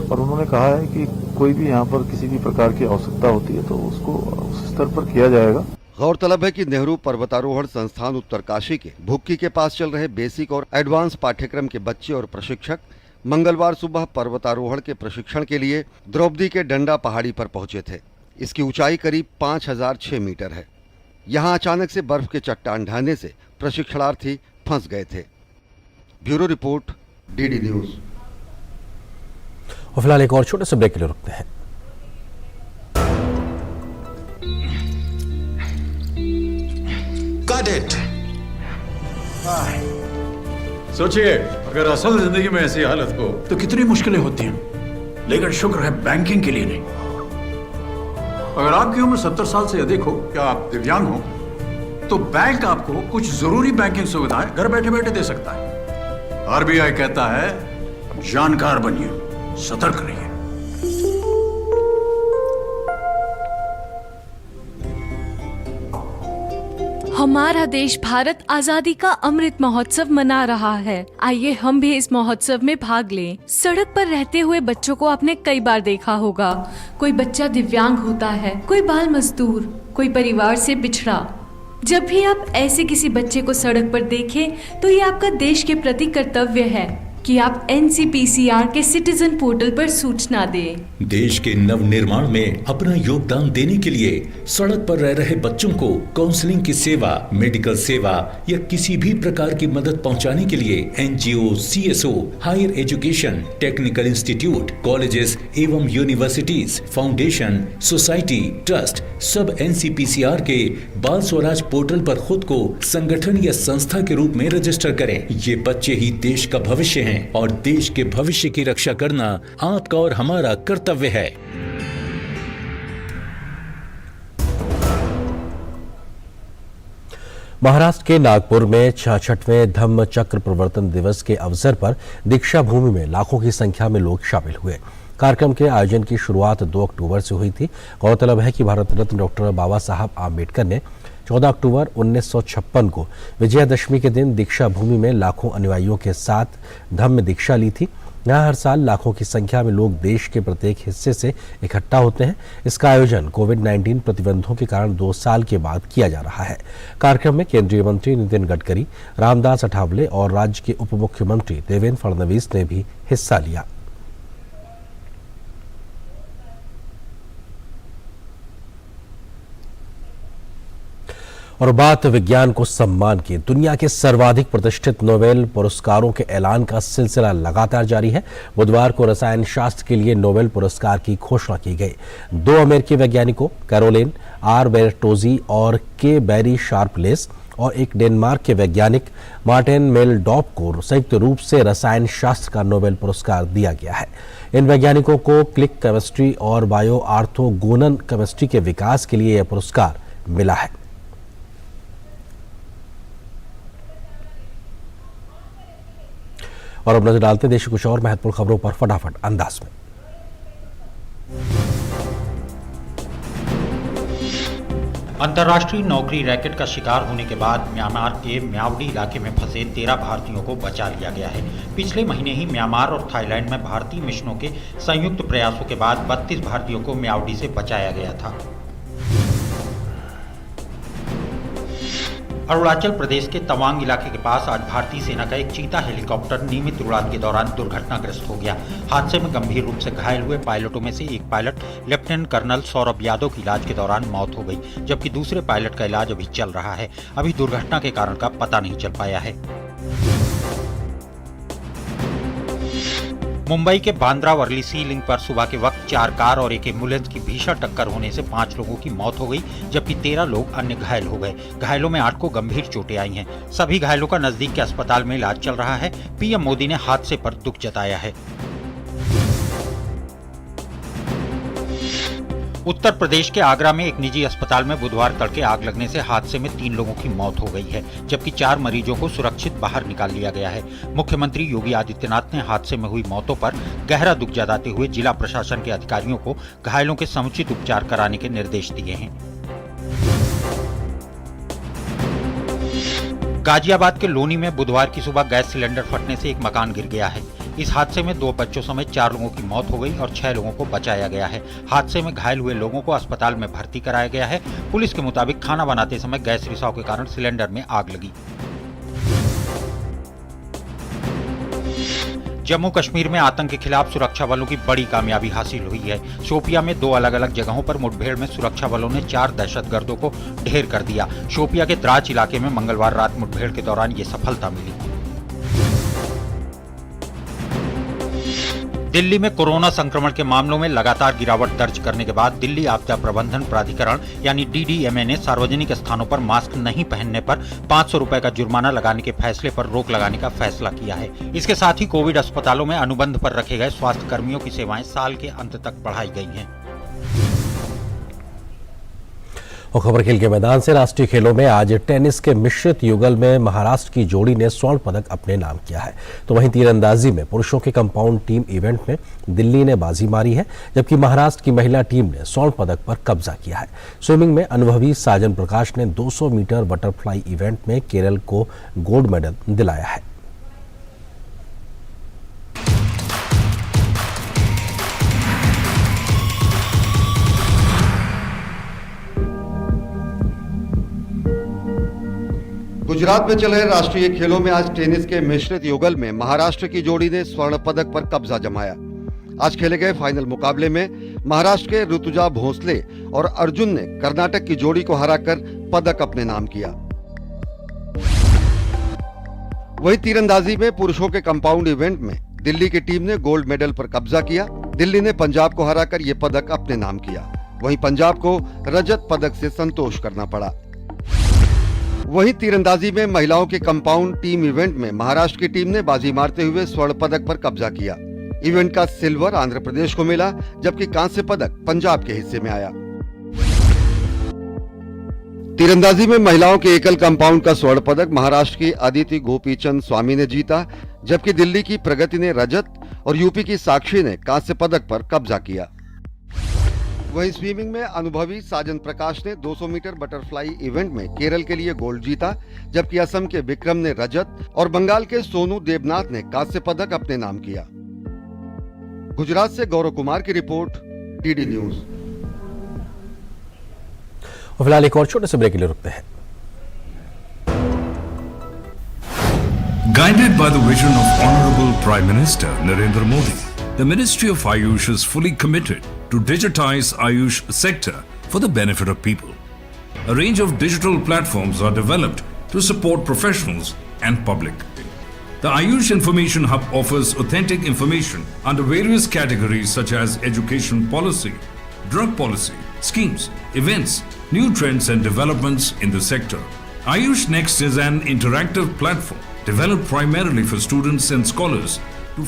और उन्होंने कहा है कि कोई भी यहाँ पर किसी भी प्रकार की आवश्यकता होती है तो उसको उस स्तर पर किया जाएगा। गौरतलब है कि नेहरू पर्वतारोहण संस्थान उत्तरकाशी के भुक्की के पास चल रहे बेसिक और एडवांस पाठ्यक्रम के बच्चे और प्रशिक्षक मंगलवार सुबह पर्वतारोहण के प्रशिक्षण के लिए द्रौपदी के डंडा पहाड़ी पर पहुंचे थे। इसकी ऊंचाई करीब 5006 मीटर है। यहां अचानक से बर्फ के चट्टान ढहने से प्रशिक्षणार्थी फंस गए थे। Bureau report, DD news. और फिलहाल एक और छोटे से ब्रेक के लिए रुकते हैं। Got it. सोचिए, अगर असल जिंदगी में ऐसी हालत हो तो कितनी मुश्किलें होती हैं, लेकिन शुक्र है बैंकिंग के लिए नहीं। अगर आपकी उम्र 70 साल से अधिक हो या आप दिव्यांग हो तो बैंक आपको कुछ जरूरी बैंकिंग सुविधाएं घर बैठे बैठे दे सकता है। आरबीआई कहता है, जानकार बनिए, सतर्क रहिए। हमारा देश भारत आजादी का अमृत महोत्सव मना रहा है। आइए हम भी इस महोत्सव में भाग लें। सड़क पर रहते हुए बच्चों को आपने कई बार देखा होगा। कोई बच्चा दिव्यांग होता है, कोई बाल मजदूर, कोई परिवार से बिछड़ा। जब भी आप ऐसे किसी बच्चे को सड़क पर देखें तो ये आपका देश के प्रति कर्तव्य है कि आप NCPCR के सिटीजन पोर्टल पर सूचना दें। देश के नव निर्माण में अपना योगदान देने के लिए सड़क पर रह रहे बच्चों को काउंसलिंग की सेवा, मेडिकल सेवा या किसी भी प्रकार की मदद पहुंचाने के लिए NGO, CSO, higher education, technical institute, colleges एवं यूनिवर्सिटीज, फाउंडेशन, सोसाइटी, ट्रस्ट सब NCPCR के बाल स्वराज पोर्टल पर खुद को संगठन या संस्था के रूप में रजिस्टर करें। ये बच्चे ही देश का भविष्य हैं और देश के भविष्य की रक्षा करना आपका और हमारा कर्तव्य है। महाराष्ट्र के नागपुर में 66वें धम्म चक्र प्रवर्तन दिवस के अवसर पर दीक्षा भूमि में लाखों की संख्या में लोग शामिल हुए। कार्यक्रम के आयोजन की शुरुआत 2 अक्टूबर से हुई थी। गौरतलब है कि भारत रत्न डॉक्टर बाबा साहब आम्बेडकर ने 14 अक्टूबर 1956 को विजयादशमी के दिन दीक्षा भूमि में लाखों अनुयायियों के साथ धम्म दीक्षा ली थी। यहाँ हर साल लाखों की संख्या में लोग देश के प्रत्येक हिस्से से इकट्ठा होते हैं। इसका आयोजन कोविड-19 प्रतिबंधों के कारण 2 साल के बाद किया जा रहा है। कार्यक्रम में केंद्रीय मंत्री नितिन गडकरी, रामदास अठावले और राज्य के उप मुख्यमंत्री देवेंद्र फडणवीस ने भी हिस्सा लिया। और बात विज्ञान को सम्मान की। दुनिया के सर्वाधिक प्रतिष्ठित नोबेल पुरस्कारों के ऐलान का सिलसिला लगातार जारी है। बुधवार को रसायन शास्त्र के लिए नोबेल पुरस्कार की घोषणा की गई। 2 अमेरिकी वैज्ञानिकों कैरोलिन आर बेर्टोजी और के बैरी शार्पलेस और एक डेनमार्क के वैज्ञानिक मार्टिन मेलडॉप को संयुक्त रूप से रसायन शास्त्र का नोबेल पुरस्कार दिया गया है। इन वैज्ञानिकों को क्लिक केमिस्ट्री और बायो ऑर्थोगोनल केमिस्ट्री के विकास के लिए यह पुरस्कार मिला है। और अब नजर डालते हैं देश की कुछ और महत्वपूर्ण खबरों पर फटाफट अंदाज में। अंतर्राष्ट्रीय नौकरी रैकेट का शिकार होने के बाद म्यांमार के म्यावडी इलाके में फंसे 13 भारतीयों को बचा लिया गया है। पिछले महीने ही म्यांमार और थाईलैंड में भारतीय मिशनों के संयुक्त प्रयासों के बाद 32 भारतीयों को म्यावडी से बचाया गया था। अरुणाचल प्रदेश के तवांग इलाके के पास आज भारतीय सेना का एक चीता हेलीकॉप्टर नियमित उड़ान के दौरान दुर्घटनाग्रस्त हो गया। हादसे में गंभीर रूप से घायल हुए पायलटों में से एक pilot lieutenant colonel Saurabh Yadav की इलाज के दौरान मौत हो गई, जबकि दूसरे पायलट का इलाज अभी चल रहा है। अभी दुर्घटना के कारण का पता नहीं चल पाया है। मुंबई के बांद्रा वर्ली सी लिंक पर सुबह के वक्त 4 कार और एक एम्बुलेंस की भीषण टक्कर होने से 5 लोगों की मौत हो गई, जबकि 13 लोग अन्य घायल हो गए। घायलों में 8 को गंभीर चोटें आई हैं। सभी घायलों का नजदीक के अस्पताल में इलाज चल रहा है। पीएम मोदी ने हादसे पर दुख जताया है। उत्तर प्रदेश के आगरा में एक निजी अस्पताल में बुधवार तड़के आग लगने से हादसे में 3 लोगों की मौत हो गई है, जबकि 4 मरीजों को सुरक्षित बाहर निकाल लिया गया है। मुख्यमंत्री योगी आदित्यनाथ ने हादसे में हुई मौतों पर गहरा दुख जताते हुए जिला प्रशासन के अधिकारियों को घायलों के समुचित उपचार कराने के निर्देश दिए हैं। गाजियाबाद के लोनी में बुधवार की सुबह गैस सिलेंडर फटने से एक मकान गिर गया है। इस हादसे में 2 बच्चों समेत 4 लोगों की मौत हो गई और 6 लोगों को बचाया गया है। हादसे में घायल हुए लोगों को अस्पताल में भर्ती कराया गया है। पुलिस के मुताबिक खाना बनाते समय गैस रिसाव के कारण सिलेंडर में आग लगी। जम्मू कश्मीर में आतंक के खिलाफ सुरक्षा बलों की बड़ी कामयाबी हासिल हुई है। शोपिया में 2 अलग अलग जगहों पर मुठभेड़ में सुरक्षा बलों ने 4 दहशतगर्दों को ढेर कर दिया। शोपिया के द्राच इलाके में मंगलवार रात मुठभेड़ के दौरान ये सफलता मिली। दिल्ली में कोरोना संक्रमण के मामलों में लगातार गिरावट दर्ज करने के बाद दिल्ली आपदा प्रबंधन प्राधिकरण यानी DDMA ने सार्वजनिक स्थानों पर मास्क नहीं पहनने पर 500 रुपए का जुर्माना लगाने के फैसले पर रोक लगाने का फैसला किया है। इसके साथ ही कोविड अस्पतालों में अनुबंध पर रखे गए स्वास्थ्य कर्मियों की सेवाएं साल के अंत तक बढ़ाई गई हैं। और खबर खेल के मैदान से राष्ट्रीय खेलों में आज टेनिस के मिश्रित युगल में महाराष्ट्र की जोड़ी ने स्वर्ण पदक अपने नाम किया है। तो वहीं तीरंदाजी में पुरुषों के कंपाउंड टीम इवेंट में दिल्ली ने बाजी मारी है, जबकि महाराष्ट्र की महिला टीम ने स्वर्ण पदक पर कब्जा किया है। स्विमिंग में अनुभवी साजन प्रकाश ने 200 मीटर बटरफ्लाई इवेंट में केरल को गोल्ड मेडल दिलाया है। गुजरात में चल रहे राष्ट्रीय खेलों में आज टेनिस के मिश्रित युगल में महाराष्ट्र की जोड़ी ने स्वर्ण पदक पर कब्जा जमाया। आज खेले गए फाइनल मुकाबले में महाराष्ट्र के ऋतुजा भोसले और अर्जुन ने कर्नाटक की जोड़ी को हराकर पदक अपने नाम किया। वहीं तीरंदाजी में पुरुषों के कंपाउंड इवेंट में दिल्ली की टीम ने गोल्ड मेडल पर कब्जा किया। दिल्ली ने पंजाब को हराकर यह पदक अपने नाम किया। वहीं पंजाब को रजत पदक से संतोष करना पड़ा। वहीं तीरंदाजी में महिलाओं के कंपाउंड टीम इवेंट में महाराष्ट्र की टीम ने बाजी मारते हुए स्वर्ण पदक पर कब्जा किया। इवेंट का सिल्वर आंध्र प्रदेश को मिला, जबकि कांस्य पदक पंजाब के हिस्से में आया। तीरंदाजी में महिलाओं के एकल कंपाउंड का स्वर्ण पदक महाराष्ट्र की अदिति गोपीचंद स्वामी ने जीता, जबकि दिल्ली की प्रगति ने रजत और यूपी की साक्षी ने कांस्य पदक पर कब्जा किया। वहीं स्विमिंग में अनुभवी साजन प्रकाश ने 200 मीटर बटरफ्लाई इवेंट में केरल के लिए गोल्ड जीता, जबकि असम के विक्रम ने रजत और बंगाल के सोनू देवनाथ ने कांस्य पदक अपने नाम किया। गुजरात से गौरव कुमार की रिपोर्ट, DD न्यूज। और फिलहाल एक और छोटे से ब्रेक के लिए रुकते हैं। Guided by the vision of Honorable Prime Minister Narendra Modi, the Ministry of Ayush is fully committed to digitize Ayush sector for the benefit of people. A range of digital platforms are developed to support professionals and public. The Ayush Information Hub offers authentic information under various categories such as education policy, drug policy, schemes, events, new trends and developments in the sector. Ayush Next is an interactive platform developed primarily for students and scholars.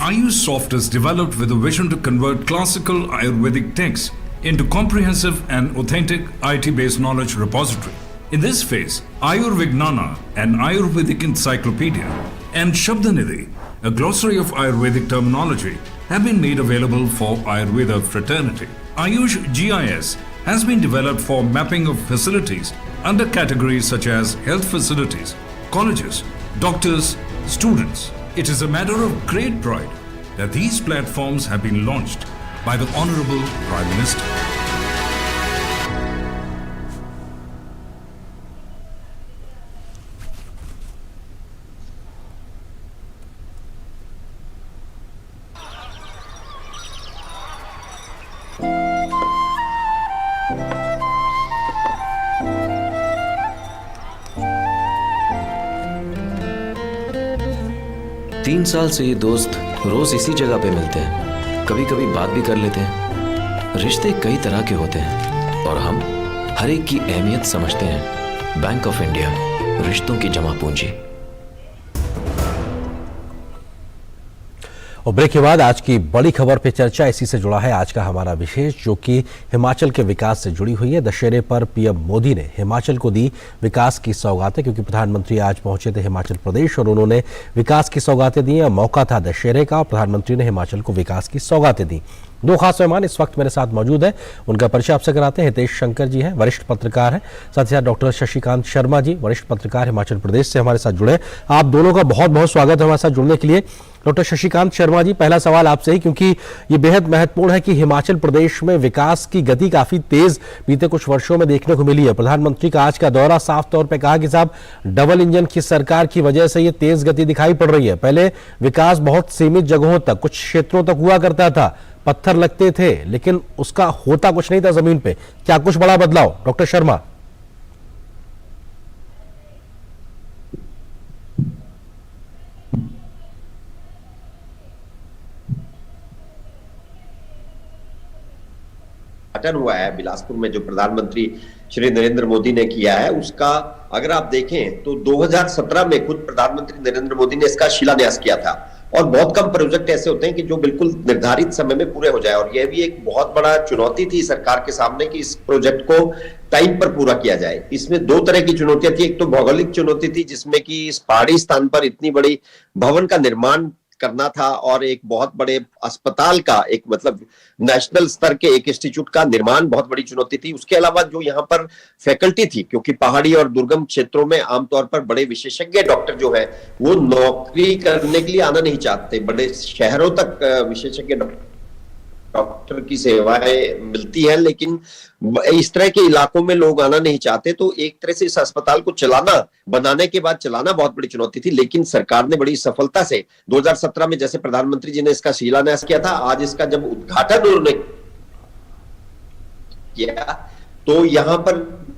Ayush Soft is developed with a vision to convert classical Ayurvedic texts into comprehensive and authentic IT-based knowledge repository. In this phase, Ayurvignana, an Ayurvedic encyclopedia, and Shabdanidhi, a glossary of Ayurvedic terminology, have been made available for Ayurveda fraternity. Ayush GIS has been developed for mapping of facilities under categories such as health facilities, colleges, doctors, students. It is a matter of great pride that these platforms have been launched by the Honorable Prime Minister. तीन साल से ये दोस्त रोज इसी जगह पे मिलते हैं, कभी कभी बात भी कर लेते हैं। रिश्ते कई तरह के होते हैं और हम हर एक की अहमियत समझते हैं। बैंक ऑफ इंडिया, रिश्तों की जमा पूंजी। और ब्रेक के बाद आज की बड़ी खबर पे चर्चा इसी से जुड़ा है आज का हमारा विशेष, जो कि हिमाचल के विकास से जुड़ी हुई है। दशहरे पर पीएम मोदी ने हिमाचल को दी विकास की सौगातें, क्योंकि प्रधानमंत्री आज पहुंचे थे हिमाचल प्रदेश और उन्होंने विकास की सौगातें दी। मौका था दशहरे का और प्रधानमंत्री ने हिमाचल को विकास की सौगातें दी। दो खास मेहमान इस वक्त मेरे साथ मौजूद हैं, उनका परिचय आपसे कराते हैं। हितेश शंकर जी हैं, वरिष्ठ पत्रकार हैं, साथ ही साथ डॉक्टर शशिकांत शर्मा जी, वरिष्ठ पत्रकार हिमाचल प्रदेश से हमारे साथ जुड़े। आप दोनों का बहुत बहुत स्वागत है हमारे साथ जुड़ने के लिए। डॉक्टर शशिकांत शर्मा जी, पहला सवाल आपसे ही, क्योंकि ये बेहद महत्वपूर्ण है कि हिमाचल प्रदेश में विकास की गति काफी तेज बीते कुछ वर्षों में देखने को मिली है। प्रधानमंत्री का आज का दौरा साफ तौर पे कहा कि साहब डबल इंजन की सरकार की वजह से ये तेज गति दिखाई पड़ रही है। पहले विकास बहुत सीमित जगहों तक, कुछ क्षेत्रों तक हुआ करता था, पत्थर लगते थे, लेकिन उसका होता कुछ नहीं था जमीन पे। क्या कुछ बड़ा बदलाव? डॉक्टर शर्मा। उद्घाटन हुआ है बिलासपुर में, जो प्रधानमंत्री श्री नरेंद्र मोदी ने किया है, उसका अगर आप देखें तो 2017 में खुद प्रधानमंत्री नरेंद्र मोदी ने इसका शिलान्यास किया था। और बहुत कम प्रोजेक्ट ऐसे होते हैं कि जो बिल्कुल निर्धारित समय में पूरे हो जाए, और यह भी एक बहुत बड़ा चुनौती थी सरकार के सामने कि इस प्रोजेक्ट को टाइम पर पूरा किया जाए। इसमें दो तरह की चुनौतियां थी। एक तो भौगोलिक चुनौती थी, जिसमें कि इस पहाड़ी स्थान पर इतनी बड़ी भवन का निर्माण करना था और एक बहुत बड़े अस्पताल का, एक मतलब नेशनल स्तर के एक इंस्टीट्यूट का निर्माण बहुत बड़ी चुनौती थी। उसके अलावा जो यहाँ पर फैकल्टी थी, क्योंकि पहाड़ी और दुर्गम क्षेत्रों में आमतौर पर बड़े विशेषज्ञ डॉक्टर जो है वो नौकरी करने के लिए आना नहीं चाहते। बड़े शहरों तक विशेषज्ञ डॉक्टर की सेवाएं मिलती हैं, लेकिन इस तरह के इलाकों में लोग आना नहीं चाहते। तो एक तरह से इस अस्पताल को बनाने के बाद चलाना बहुत बड़ी चुनौती थी। लेकिन सरकार ने बड़ी सफलता से 2017 में, जैसे प्रधानमंत्री जी ने इसका शिलान्यास किया था, आज इसका जब उद्घाटन उन्होंने किया तो यहाँ पर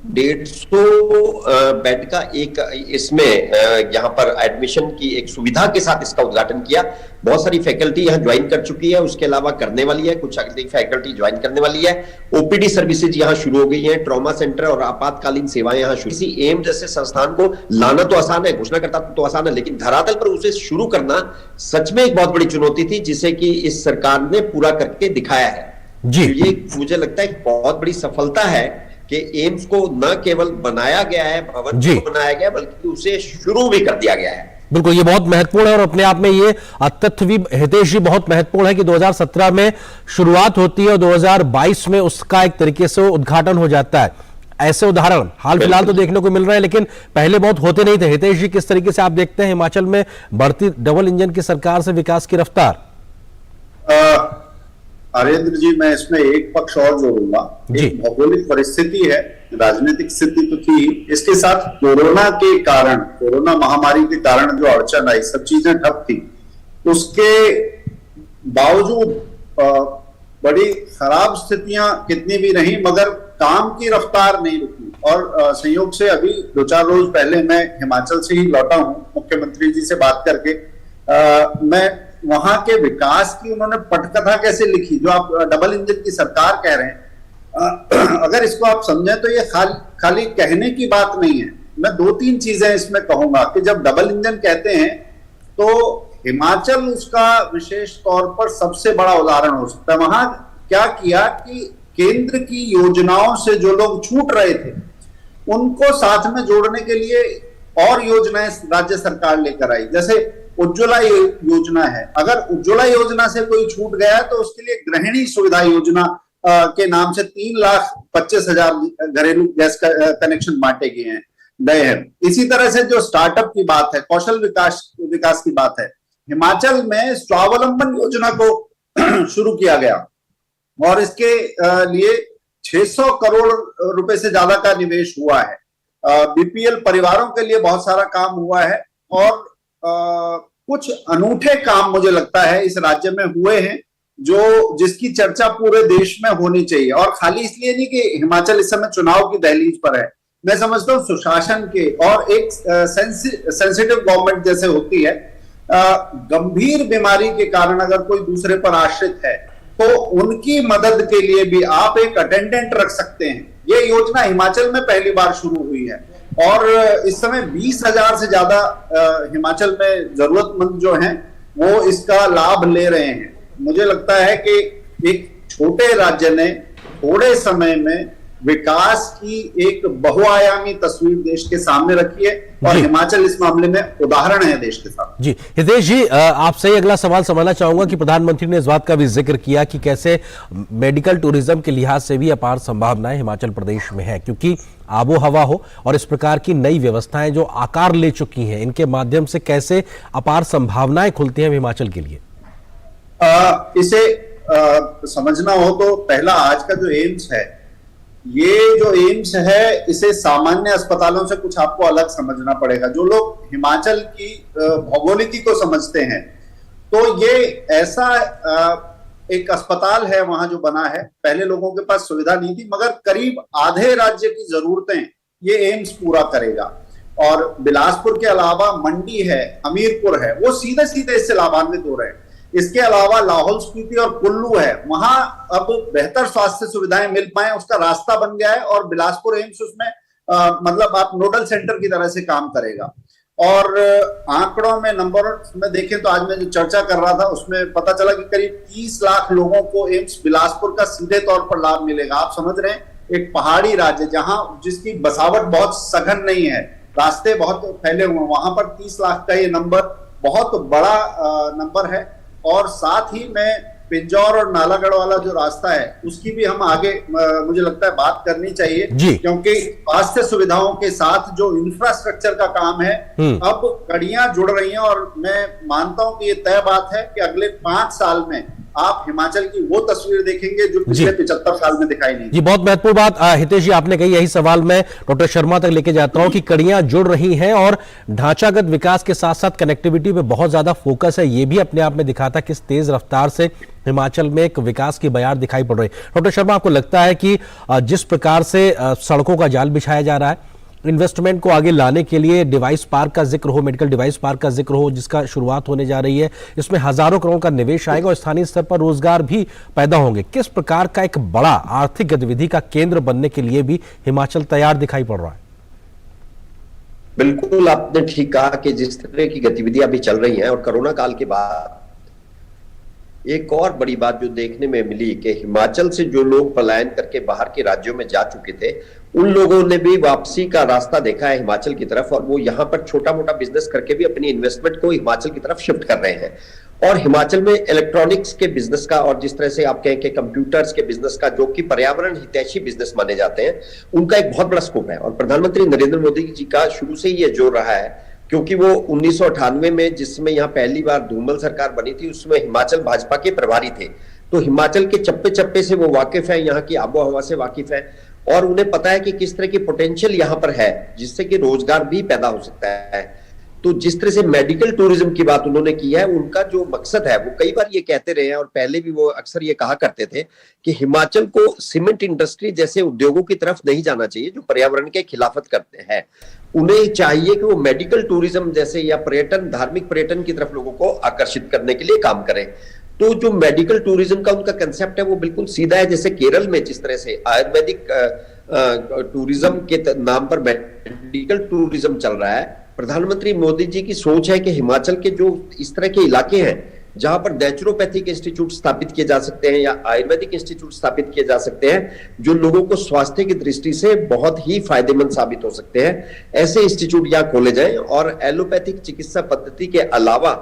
150 बेड का एक इसमें यहाँ पर एडमिशन की एक सुविधा के साथ इसका उद्घाटन किया। बहुत सारी फैकल्टी यहाँ ज्वाइन कर चुकी है, उसके अलावा करने वाली है, कुछ अगली फैकल्टी ज्वाइन करने वाली है। ओपीडी सर्विसेज यहाँ शुरू हो गई है, ट्रॉमा सेंटर और आपातकालीन सेवाएं यहाँ शुरू। किसी एम्स जैसे संस्थान को लाना तो आसान है, घोषणा करता तो आसान है, लेकिन धरातल पर उसे शुरू करना सच में एक बहुत बड़ी चुनौती थी, जिसे कि इस सरकार ने पूरा करके दिखाया है जी। ये मुझे लगता है बहुत बड़ी सफलता है कि एम्स को न केवल बनाया गया है, भवन को बनाया गया, बल्कि उसे शुरू भी कर दिया गया है। बिल्कुल, ये बहुत महत्वपूर्ण है और अपने आप में ये तथ्य भी हितेश जी बहुत महत्वपूर्ण है कि 2017 में शुरुआत होती है और 2022 में उसका एक तरीके से उद्घाटन हो जाता है। ऐसे उदाहरण हाल फिलहाल तो देखने को मिल रहे हैं, लेकिन पहले बहुत होते नहीं थे। हितेश जी, किस तरीके से आप देखते हैं हिमाचल में बढ़ती डबल इंजन की सरकार से विकास की रफ्तार? आरेंद्र जी, मैं इसमें एक पक्ष और जोड़ूंगा। एक भौगोलिक परिस्थिति है, राजनीतिक स्थिति तो थी, इसके साथ कोरोना के कारण, कोरोना महामारी के कारण जो अड़चन आई, सब चीजें ठप थी। उसके बावजूद बड़ी खराब स्थितियां कितनी भी रही, मगर काम की रफ्तार नहीं रुकी। और संयोग से अभी 2-4 रोज पहले मैं हिमाचल से ही लौटा हूं, मुख्यमंत्री जी से बात करके। मैं वहां के विकास की उन्होंने पटकथा कैसे लिखी, जो आप डबल इंजन की सरकार कह रहे हैं, अगर इसको आप समझें तो ये खाली कहने की बात नहीं है। मैं 2-3 चीजें इसमें कहूंगा कि जब डबल इंजन कहते हैं तो हिमाचल उसका विशेष तौर पर सबसे बड़ा उदाहरण हो सकता है। वहां क्या किया कि केंद्र की योजनाओं से जो लोग छूट रहे थे उनको साथ में जोड़ने के लिए और योजनाएं राज्य सरकार लेकर आई। जैसे उज्ज्वला योजना है, अगर उज्ज्वला योजना से कोई छूट गया तो उसके लिए गृहिणी सुविधा योजना के नाम से 3,25,000 घरेलू गैस कनेक्शन बांटे गए हैं। इसी तरह से जो स्टार्टअप की बात है, कौशल विकास की बात है, हिमाचल में स्वावलंबन योजना को शुरू किया गया और इसके लिए 600 करोड़ रुपए से ज्यादा का निवेश हुआ है। बीपीएल परिवारों के लिए बहुत सारा काम हुआ है और कुछ अनूठे काम मुझे लगता है इस राज्य में हुए हैं जिसकी चर्चा पूरे देश में होनी चाहिए। और खाली इसलिए नहीं कि हिमाचल इस समय चुनाव की दहलीज पर है, मैं समझता हूँ सुशासन के और एक सेंसिटिव गवर्नमेंट जैसे होती है, गंभीर बीमारी के कारण अगर कोई दूसरे पर आश्रित है तो उनकी मदद के लिए भी आप एक अटेंडेंट रख सकते हैं। ये योजना हिमाचल में पहली बार शुरू हुई है और इस समय 20,000 से ज्यादा हिमाचल में जरूरतमंद जो हैं वो इसका लाभ ले रहे हैं। मुझे लगता है कि एक छोटे राज्य ने थोड़े समय में विकास की एक बहुआयामी तस्वीर देश के सामने रखी है और हिमाचल इस मामले में उदाहरण है देश के साथ। जी हितेश जी, आपसे अगला सवाल समझना चाहूंगा कि प्रधानमंत्री ने इस बात का भी जिक्र किया कि कैसे मेडिकल टूरिज्म के लिहाज से भी अपार संभावनाएं हिमाचल प्रदेश में है, क्योंकि आबो हवा हो और इस प्रकार की नई व्यवस्थाएं जो आकार ले चुकी हैं, इनके माध्यम से कैसे अपार संभावनाएं खुलती हैं हिमाचल के लिए? इसे समझना हो तो पहला आज का जो एम्स है, ये जो एम्स है इसे सामान्य अस्पतालों से कुछ आपको अलग समझना पड़ेगा। जो लोग हिमाचल की भौगोलिकी को समझते हैं तो ये ऐसा एक अस्पताल है वहां जो बना है, पहले लोगों के पास सुविधा नहीं थी मगर करीब आधे राज्य की जरूरतें ये एम्स पूरा करेगा। और बिलासपुर के अलावा मंडी है, हमीरपुर है, वो सीधे सीधे इससे लाभान्वित हो रहे हैं। इसके अलावा लाहौल स्पीति और कुल्लू है, वहां अब बेहतर स्वास्थ्य सुविधाएं मिल पाए उसका रास्ता बन गया है और बिलासपुर एम्स उसमें मतलब आप नोडल सेंटर की तरह से काम करेगा। और आंकड़ों में नंबर में देखें तो आज मैं जो चर्चा कर रहा था उसमें पता चला कि करीब 30 लाख लोगों को एम्स बिलासपुर का सीधे तौर पर लाभ मिलेगा। आप समझ रहे हैं, एक पहाड़ी राज्य जहां जिसकी बसावट बहुत सघन नहीं है, रास्ते बहुत फैले हुए हैं, वहां पर 30 लाख का ये नंबर बहुत बड़ा नंबर है। और साथ ही में पिंजौर और नालागढ़ वाला जो रास्ता है उसकी भी हम आगे मुझे लगता है बात करनी चाहिए, क्योंकि स्वास्थ्य सुविधाओं के साथ जो इंफ्रास्ट्रक्चर का काम है अब कड़ियां जुड़ रही हैं। और मैं मानता हूं कि ये तय बात है कि अगले 5 साल में आप हिमाचल की वो तस्वीर देखेंगे जो पिछले 75 साल में दिखाई नहीं। जी, बहुत महत्वपूर्ण बात हितेश जी आपने कही। यही सवाल मैं डॉक्टर शर्मा तक लेके जाता हूं कि कड़ियां जुड़ रही हैं और ढांचागत विकास के साथ साथ कनेक्टिविटी पे बहुत ज्यादा फोकस है। ये भी अपने आप में दिखाता किस तेज रफ्तार से हिमाचल में एक विकास की बयार दिखाई पड़ रही है। डॉक्टर शर्मा, आपको लगता है कि जिस प्रकार से सड़कों का जाल बिछाया जा रहा है, इन्वेस्टमेंट को आगे लाने के लिए डिवाइस पार्क का जिक्र हो, मेडिकल डिवाइस पार्क का जिक्र हो, जिसका शुरुआत होने जा रही है, इसमें हजारों करोड़ का निवेश आएगा और स्थानीय स्तर पर रोजगार भी पैदा होंगे, किस प्रकार का एक बड़ा आर्थिक गतिविधि का केंद्र बनने के लिए भी हिमाचल तैयार दिखाई पड़ रहा है? बिल्कुल आपने ठीक कहा कि जिस तरह की गतिविधियां अभी चल रही हैं और कोरोना काल के बाद एक और बड़ी बात जो देखने में मिली कि हिमाचल से जो लोग पलायन करके बाहर के राज्यों में जा चुके थे उन लोगों ने भी वापसी का रास्ता देखा है हिमाचल की तरफ, और वो यहाँ पर छोटा मोटा बिजनेस करके भी अपनी इन्वेस्टमेंट को हिमाचल की तरफ शिफ्ट कर रहे हैं। और हिमाचल में इलेक्ट्रॉनिक्स के बिजनेस का और जिस तरह से आप कहें कि कंप्यूटर्स के बिजनेस का, जो कि पर्यावरण हितैषी बिजनेस माने जाते हैं, उनका एक बहुत बड़ा स्कोप है। और प्रधानमंत्री नरेंद्र मोदी जी का शुरू से ही ये जोर रहा है, क्योंकि वो 1998 में जिसमें यहाँ पहली बार धूमल सरकार बनी थी उसमें हिमाचल भाजपा के प्रभारी थे, तो हिमाचल के चप्पे चप्पे से वो वाकिफ है, यहाँ की आबो हवा से वाकिफ है और उन्हें पता है कि किस तरह की पोटेंशियल यहाँ पर है जिससे कि रोजगार भी पैदा हो सकता है। तो जिस तरह से मेडिकल टूरिज्म की बात उन्होंने की है, उनका जो मकसद है वो कई बार ये कहते रहे हैं और पहले भी वो अक्सर ये कहा करते थे कि हिमाचल को सीमेंट इंडस्ट्री जैसे उद्योगों की तरफ नहीं जाना चाहिए जो पर्यावरण के खिलाफत करते हैं। उन्हें चाहिए कि वो मेडिकल टूरिज्म जैसे या पर्यटन, धार्मिक पर्यटन की तरफ लोगों को आकर्षित करने के लिए काम करें। तो जो मेडिकल टूरिज्म का उनका कंसेप्ट है वो बिल्कुल सीधा है। जैसे केरल में जिस तरह से आयुर्वेदिक टूरिज्म के नाम पर मेडिकल टूरिज्म चल रहा है, प्रधानमंत्री मोदी जी की सोच है कि हिमाचल के जो इस तरह के इलाके हैं जहां पर नेचुरोपैथिक इंस्टीट्यूट स्थापित किए जा सकते हैं या आयुर्वेदिक इंस्टीट्यूट स्थापित किए जा सकते हैं जो लोगों को स्वास्थ्य की दृष्टि से बहुत ही फायदेमंद साबित हो सकते हैं, ऐसे इंस्टीट्यूट यहाँ खोले जाएं। और एलोपैथिक चिकित्सा पद्धति के अलावा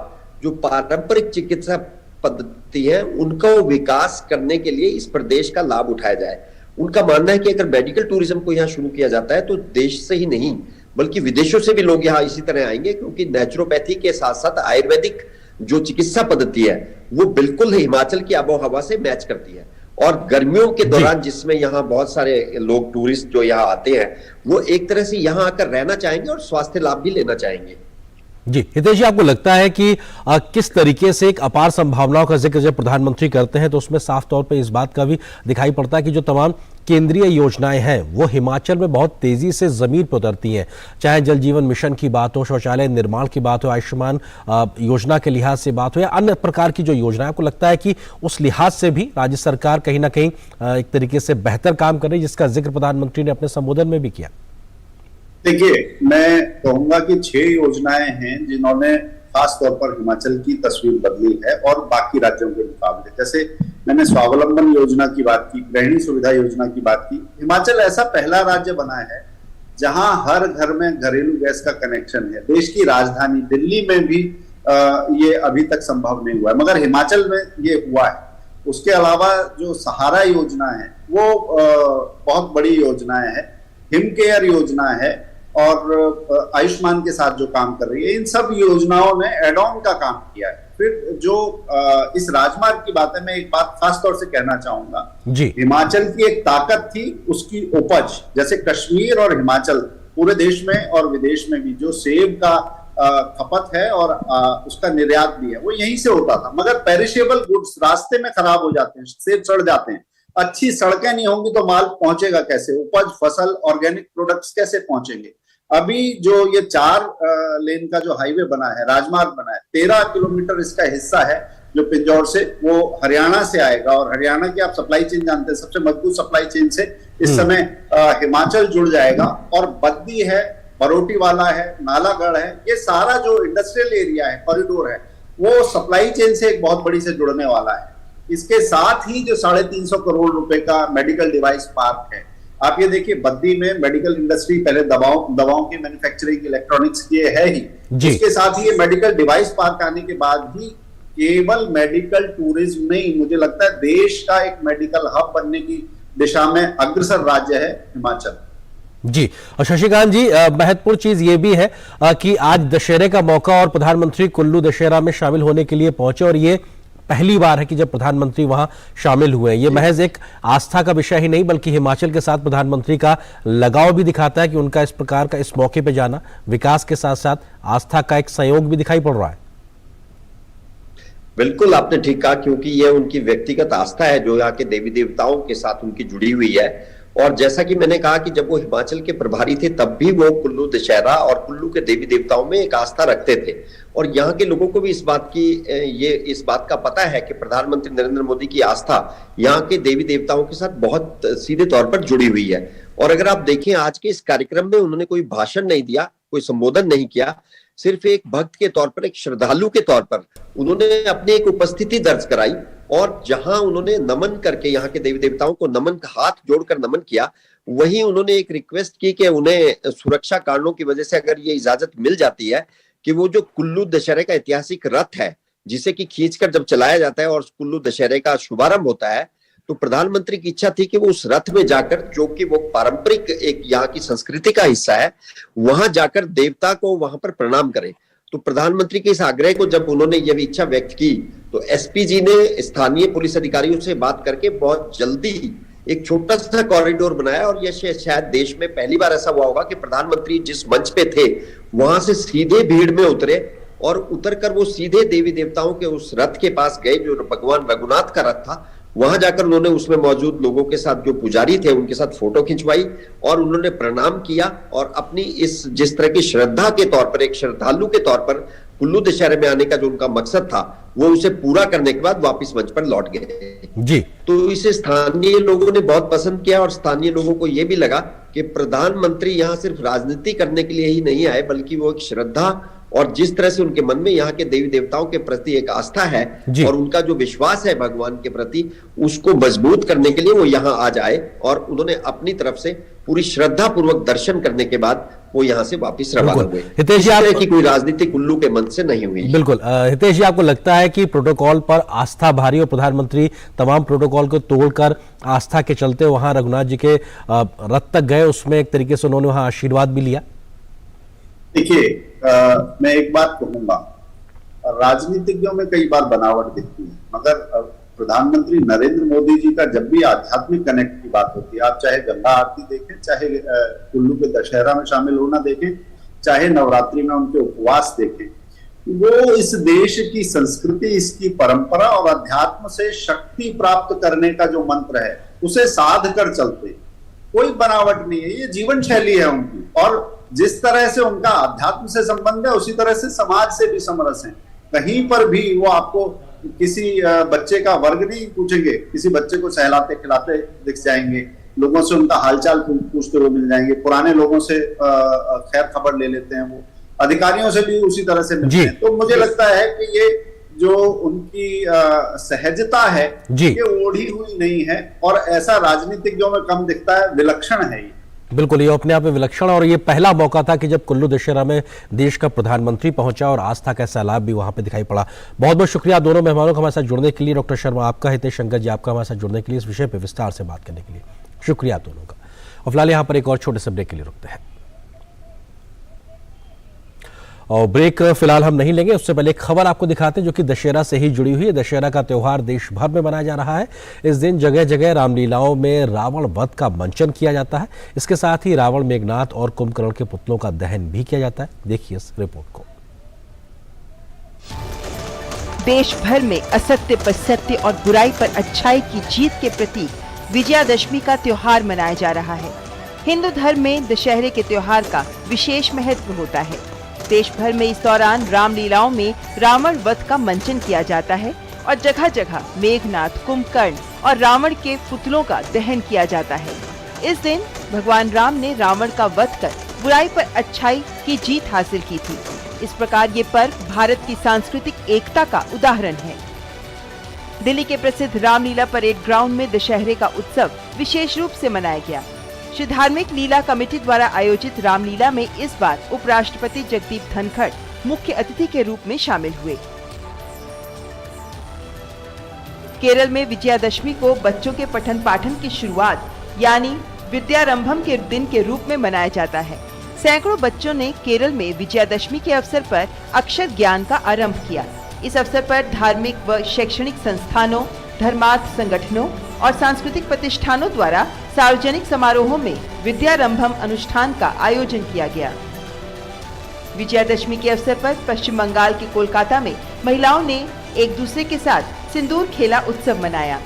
जो पारंपरिक चिकित्सा पद्धति है उनको विकास करने के लिए इस प्रदेश का लाभ उठाया जाए। उनका मानना है कि अगर मेडिकल टूरिज्म को यहाँ शुरू किया जाता है तो देश से ही नहीं बल्कि विदेशों से भी लोग यहाँ इसी तरह आएंगे, क्योंकि नेचुरोपैथी के साथ साथ आयुर्वेदिक जो चिकित्सा पद्धति है वो बिल्कुल हिमाचल की आबो हवा से मैच करती है। और गर्मियों के दौरान जिसमें यहाँ बहुत सारे लोग टूरिस्ट जो यहाँ आते हैं वो एक तरह से यहाँ आकर रहना चाहेंगे और स्वास्थ्य लाभ भी लेना चाहेंगे। जी हितेश जी, आपको लगता है कि किस तरीके से एक अपार संभावनाओं का जिक्र जब प्रधानमंत्री करते हैं तो उसमें साफ तौर पे इस बात का भी दिखाई पड़ता है कि जो तमाम केंद्रीय योजनाएं हैं वो हिमाचल में बहुत तेजी से जमीन पर उतरती हैं, चाहे जल जीवन मिशन की बात हो, शौचालय निर्माण की बात हो, आयुष्मान योजना के लिहाज से बात हो या अन्य प्रकार की जो योजनाएं, आपको लगता है कि उस लिहाज से भी राज्य सरकार कहीं ना कहीं एक तरीके से बेहतर काम कर रही है, जिसका जिक्र प्रधानमंत्री ने अपने संबोधन में भी किया? देखिए, मैं कहूंगा कि 6 योजनाएं हैं जिन्होंने खास तौर पर हिमाचल की तस्वीर बदली है और बाकी राज्यों के मुकाबले। जैसे मैंने स्वावलंबन योजना की बात की, गृहिणी सुविधा योजना की बात की। हिमाचल ऐसा पहला राज्य बना है जहां हर घर में घरेलू गैस का कनेक्शन है। देश की राजधानी दिल्ली में भी ये अभी तक संभव नहीं हुआ है, मगर हिमाचल में ये हुआ है। उसके अलावा जो सहारा योजना है वो बहुत बड़ी योजनाएं है, हिम केयर योजना है और आयुष्मान के साथ जो काम कर रही है, इन सब योजनाओं ने एड ऑन का काम किया है। फिर जो इस राजमार्ग की बात है, मैं एक बात खास तौर से कहना चाहूंगा जी, हिमाचल की एक ताकत थी उसकी उपज। जैसे कश्मीर और हिमाचल पूरे देश में और विदेश में भी जो सेब का खपत है और उसका निर्यात भी है वो यहीं से होता था, मगर पेरिशेबल गुड्स रास्ते में खराब हो जाते हैं, सेब सड़ जाते हैं। अच्छी सड़कें नहीं होंगी तो माल पहुंचेगा कैसे, उपज, फसल, ऑर्गेनिक प्रोडक्ट्स कैसे पहुंचेंगे। अभी जो ये 4 लेन का जो हाईवे बना है, राजमार्ग बना है, 13 किलोमीटर इसका हिस्सा है जो पिंजौर से, वो हरियाणा से आएगा। और हरियाणा की आप सप्लाई चेन जानते हैं, सबसे मजबूत सप्लाई चेन से इस समय हिमाचल जुड़ जाएगा। और बद्दी है, बरोटी वाला है, नालागढ़ है, ये सारा जो इंडस्ट्रियल एरिया है, कॉरिडोर है, वो सप्लाई चेन से एक बहुत बड़ी से जुड़ने वाला है। इसके साथ ही जो 350 करोड़ रुपए का मेडिकल डिवाइस पार्क है, आप ये देखिए बद्दी में मेडिकल इंडस्ट्री पहले दवाओं की मैन्युफैक्चरिंग, इलेक्ट्रॉनिक्स की है ही, इसके साथ ही ये मेडिकल डिवाइस पार्क आने के बाद भी केवल मेडिकल टूरिज्म नहीं, मुझे लगता है देश का एक मेडिकल हब बनने की दिशा में अग्रसर राज्य है हिमाचल। जी, और शशिकांत जी, महत्वपूर्ण चीज ये भी है कि आज दशहरे का मौका और प्रधानमंत्री कुल्लू दशहरा में शामिल होने के लिए पहुंचे, और ये पहली बार है कि जब प्रधानमंत्री वहां शामिल हुए। ये महज एक आस्था का विषय ही नहीं, बल्कि हिमाचल के साथ प्रधानमंत्री का लगाव भी दिखाता है कि उनका इस प्रकार का इस मौके पे जाना विकास के साथ साथ आस्था का एक संयोग भी दिखाई पड़ रहा है। बिल्कुल आपने ठीक कहा, क्योंकि यह उनकी व्यक्तिगत आस्था है जो यहाँ के देवी देवताओं के साथ उनकी जुड़ी हुई है। और जैसा कि मैंने कहा कि जब वो हिमाचल के प्रभारी थे तब भी वो कुल्लू दशहरा और कुल्लू के देवी देवताओं में एक आस्था रखते थे। और यहाँ के लोगों को भी इस बात का पता है कि प्रधानमंत्री नरेंद्र मोदी की आस्था यहाँ के देवी देवताओं के साथ बहुत सीधे तौर पर जुड़ी हुई है। और अगर आप देखें आज के इस कार्यक्रम में उन्होंने कोई भाषण नहीं दिया, कोई संबोधन नहीं किया, सिर्फ एक भक्त के तौर पर, एक श्रद्धालु के तौर पर उन्होंने अपनी एक उपस्थिति दर्ज कराई। और जहां उन्होंने नमन करके यहाँ के देवी देवताओं को हाथ जोड़कर नमन किया, वहीं उन्होंने एक रिक्वेस्ट की कि उन्हें सुरक्षा कारणों की वजह से अगर ये इजाजत मिल जाती है कि वो जो कुल्लू दशहरे का ऐतिहासिक रथ है, जिसे कि खींचकर जब चलाया जाता है और कुल्लू दशहरे का शुभारंभ होता है, तो प्रधानमंत्री की इच्छा थी कि वो उस रथ में जाकर, जो कि वो पारंपरिक एक यहाँ की संस्कृति का हिस्सा है, वहां जाकर देवता को वहां पर प्रणाम करें। तो प्रधानमंत्री के इस आग्रह को जब उन्होंने यह इच्छा व्यक्त की, तो एसपी जी ने स्थानीय पुलिस अधिकारियों से बात करके बहुत जल्दी एक छोटा सा कॉरिडोर बनाया। और यह शायद देश में पहली बार ऐसा हुआ होगा कि प्रधानमंत्री जिस मंच पे थे वहां से सीधे भीड़ में उतरे और उतरकर वो सीधे देवी देवताओं के उस रथ के पास गए जो भगवान रघुनाथ का रथ था। वहां जाकर उन्होंने उसमें मौजूद लोगों के साथ, जो पुजारी थे उनके साथ फोटो खिंचवाई और उन्होंने प्रणाम किया और अपनी जिस तरह की श्रद्धा के तौर पर, एक श्रद्धालु के तौर पर कुल्लू दशहरे में आने का जो उनका मकसद था, वो उसे पूरा करने के बाद वापस मंच पर लौट गए जी। तो इसे स्थानीय लोगों ने बहुत पसंद किया और स्थानीय लोगों को यह भी लगा कि प्रधानमंत्री यहाँ सिर्फ राजनीति करने के लिए ही नहीं आए, बल्कि वो एक श्रद्धा और जिस तरह से उनके मन में यहाँ के देवी देवताओं के प्रति एक आस्था है और उनका जो विश्वास है भगवान के प्रति, उसको मजबूत करने के लिए वो यहाँ आ जाए। और उन्होंने अपनी तरफ से पूरी श्रद्धा पूर्वक दर्शन करने के बाद वो यहाँ से वापस रवाना हुए। हितेश जी, आपकी कोई राजनीति कुल्लू के मन से नहीं हुई। बिल्कुल। हितेश जी, आपको लगता है कि प्रोटोकॉल पर आस्था भारी और प्रधानमंत्री तमाम प्रोटोकॉल को तोड़कर आस्था के चलते वहां रघुनाथ जी के रथ तक गए, उसमें एक तरीके से उन्होंने वहां आशीर्वाद भी लिया? देखिए, मैं एक बात कहूंगा, राजनीतिज्ञों में कई बार बनावट दिखती है, मगर प्रधानमंत्री नरेंद्र मोदी जी का जब भी आध्यात्मिक कनेक्ट की बात होती है, आप चाहे गंगा आरती देखें, चाहे कुल्लू के दशहरा में शामिल होना देखें, चाहे नवरात्रि में उनके उपवास देखें, वो इस देश की संस्कृति, इसकी परंपरा और अध्यात्म से शक्ति प्राप्त करने का जो मंत्र है उसे साध कर चलते, कोई बनावट नहीं है, ये जीवन शैली है उनकी। और जिस तरह से उनका अध्यात्म से संबंध है उसी तरह से समाज से भी समरस है। कहीं पर भी वो आपको किसी बच्चे का वर्ग नहीं पूछेंगे, किसी बच्चे को सहलाते खिलाते दिख जाएंगे, लोगों से उनका हालचाल पूछते हुए मिल जाएंगे, पुराने लोगों से खैर खबर ले लेते हैं, वो अधिकारियों से भी उसी तरह से मिलते हैं। तो मुझे लगता है कि ये जो उनकी सहजता है ये ओढ़ी हुई नहीं है और ऐसा राजनीतिज्ञों में कम दिखता है, विलक्षण है ये। बिल्कुल, ये अपने आप में विलक्षण, और ये पहला मौका था कि जब कुल्लू दशहरा में देश का प्रधानमंत्री पहुंचा और आस्था का सैलाब भी वहां पे दिखाई पड़ा। बहुत बहुत शुक्रिया दोनों मेहमानों का हमारे साथ जुड़ने के लिए। डॉक्टर शर्मा आपका, हितेश शंकर जी आपका हमारे साथ जुड़ने के लिए, इस विषय पर विस्तार से बात करने के लिए शुक्रिया दोनों का। और फिलहाल यहाँ पर एक और छोटे से ब्रेक के लिए रुकते हैं, और ब्रेक फिलहाल हम नहीं लेंगे, उससे पहले एक खबर आपको दिखाते हैं जो कि दशहरा से ही जुड़ी हुई है। दशहरा का त्यौहार देश भर में मनाया जा रहा है। इस दिन जगह जगह रामलीलाओं में रावण वध का मंचन किया जाता है। इसके साथ ही रावण, मेघनाथ और कुंभकर्ण के पुतलों का दहन भी किया जाता है। देखिए इस रिपोर्ट को। देश भर में असत्य पर सत्य और बुराई पर अच्छाई की जीत के प्रतीक विजयादशमी का त्योहार मनाया जा रहा है। हिंदू धर्म में दशहरे के त्योहार का विशेष महत्व होता है। देश भर में इस दौरान रामलीलाओं में रावण वध का मंचन किया जाता है। और जगह जगह मेघनाथ, कुंभकर्ण और रावण के पुतलों का दहन किया जाता है। इस दिन भगवान राम ने रावण का वध कर बुराई पर अच्छाई की जीत हासिल की थी। इस प्रकार ये पर्व भारत की सांस्कृतिक एकता का उदाहरण है। दिल्ली के प्रसिद्ध रामलीला परेड ग्राउंड में दशहरे का उत्सव विशेष रूप से मनाया गया। श्री धार्मिक लीला कमेटी द्वारा आयोजित रामलीला में इस बार उपराष्ट्रपति जगदीप धनखड़ मुख्य अतिथि के रूप में शामिल हुए। केरल में विजयादशमी को बच्चों के पठन पाठन की शुरुआत यानी विद्यारंभम के दिन के रूप में मनाया जाता है। सैकड़ों बच्चों ने केरल में विजयादशमी के अवसर पर अक्षर ज्ञान का आरंभ किया। इस अवसर पर धार्मिक व शैक्षणिक संस्थानों, धर्मार्थ संगठनों और सांस्कृतिक प्रतिष्ठानों द्वारा सार्वजनिक समारोहों में विद्यारंभम अनुष्ठान का आयोजन किया गया। विजयादशमी के अवसर पर पश्चिम बंगाल के कोलकाता में महिलाओं ने एक दूसरे के साथ सिंदूर खेला उत्सव मनाया।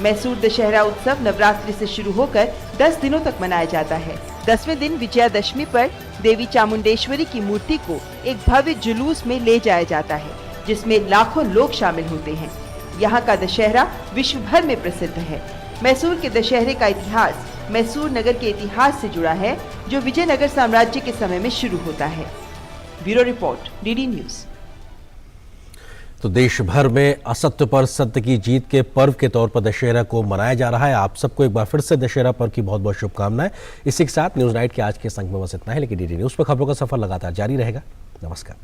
मैसूर दशहरा उत्सव नवरात्रि से शुरू होकर 10 दिनों तक मनाया जाता है। 10वें दिन विजयादशमी पर देवी चामुंडेश्वरी की मूर्ति को एक भव्य जुलूस में ले जाया जाता है, जिसमें लाखों लोग शामिल होते हैं। यहाँ का दशहरा विश्व भर में प्रसिद्ध है। मैसूर के दशहरे का इतिहास मैसूर नगर के इतिहास से जुड़ा है, जो विजयनगर साम्राज्य के समय में शुरू होता है। Bureau report, DD news. तो देश भर में असत्य पर सत्य की जीत के पर्व के तौर पर दशहरा को मनाया जा रहा है। आप सबको एक बार फिर से दशहरा पर्व की बहुत बहुत शुभकामनाएं। इसी के साथ न्यूज नाइट के आज के अंक में बस इतना है, लेकिन डीडी न्यूज पर खबरों का सफर लगातार जारी रहेगा। नमस्कार।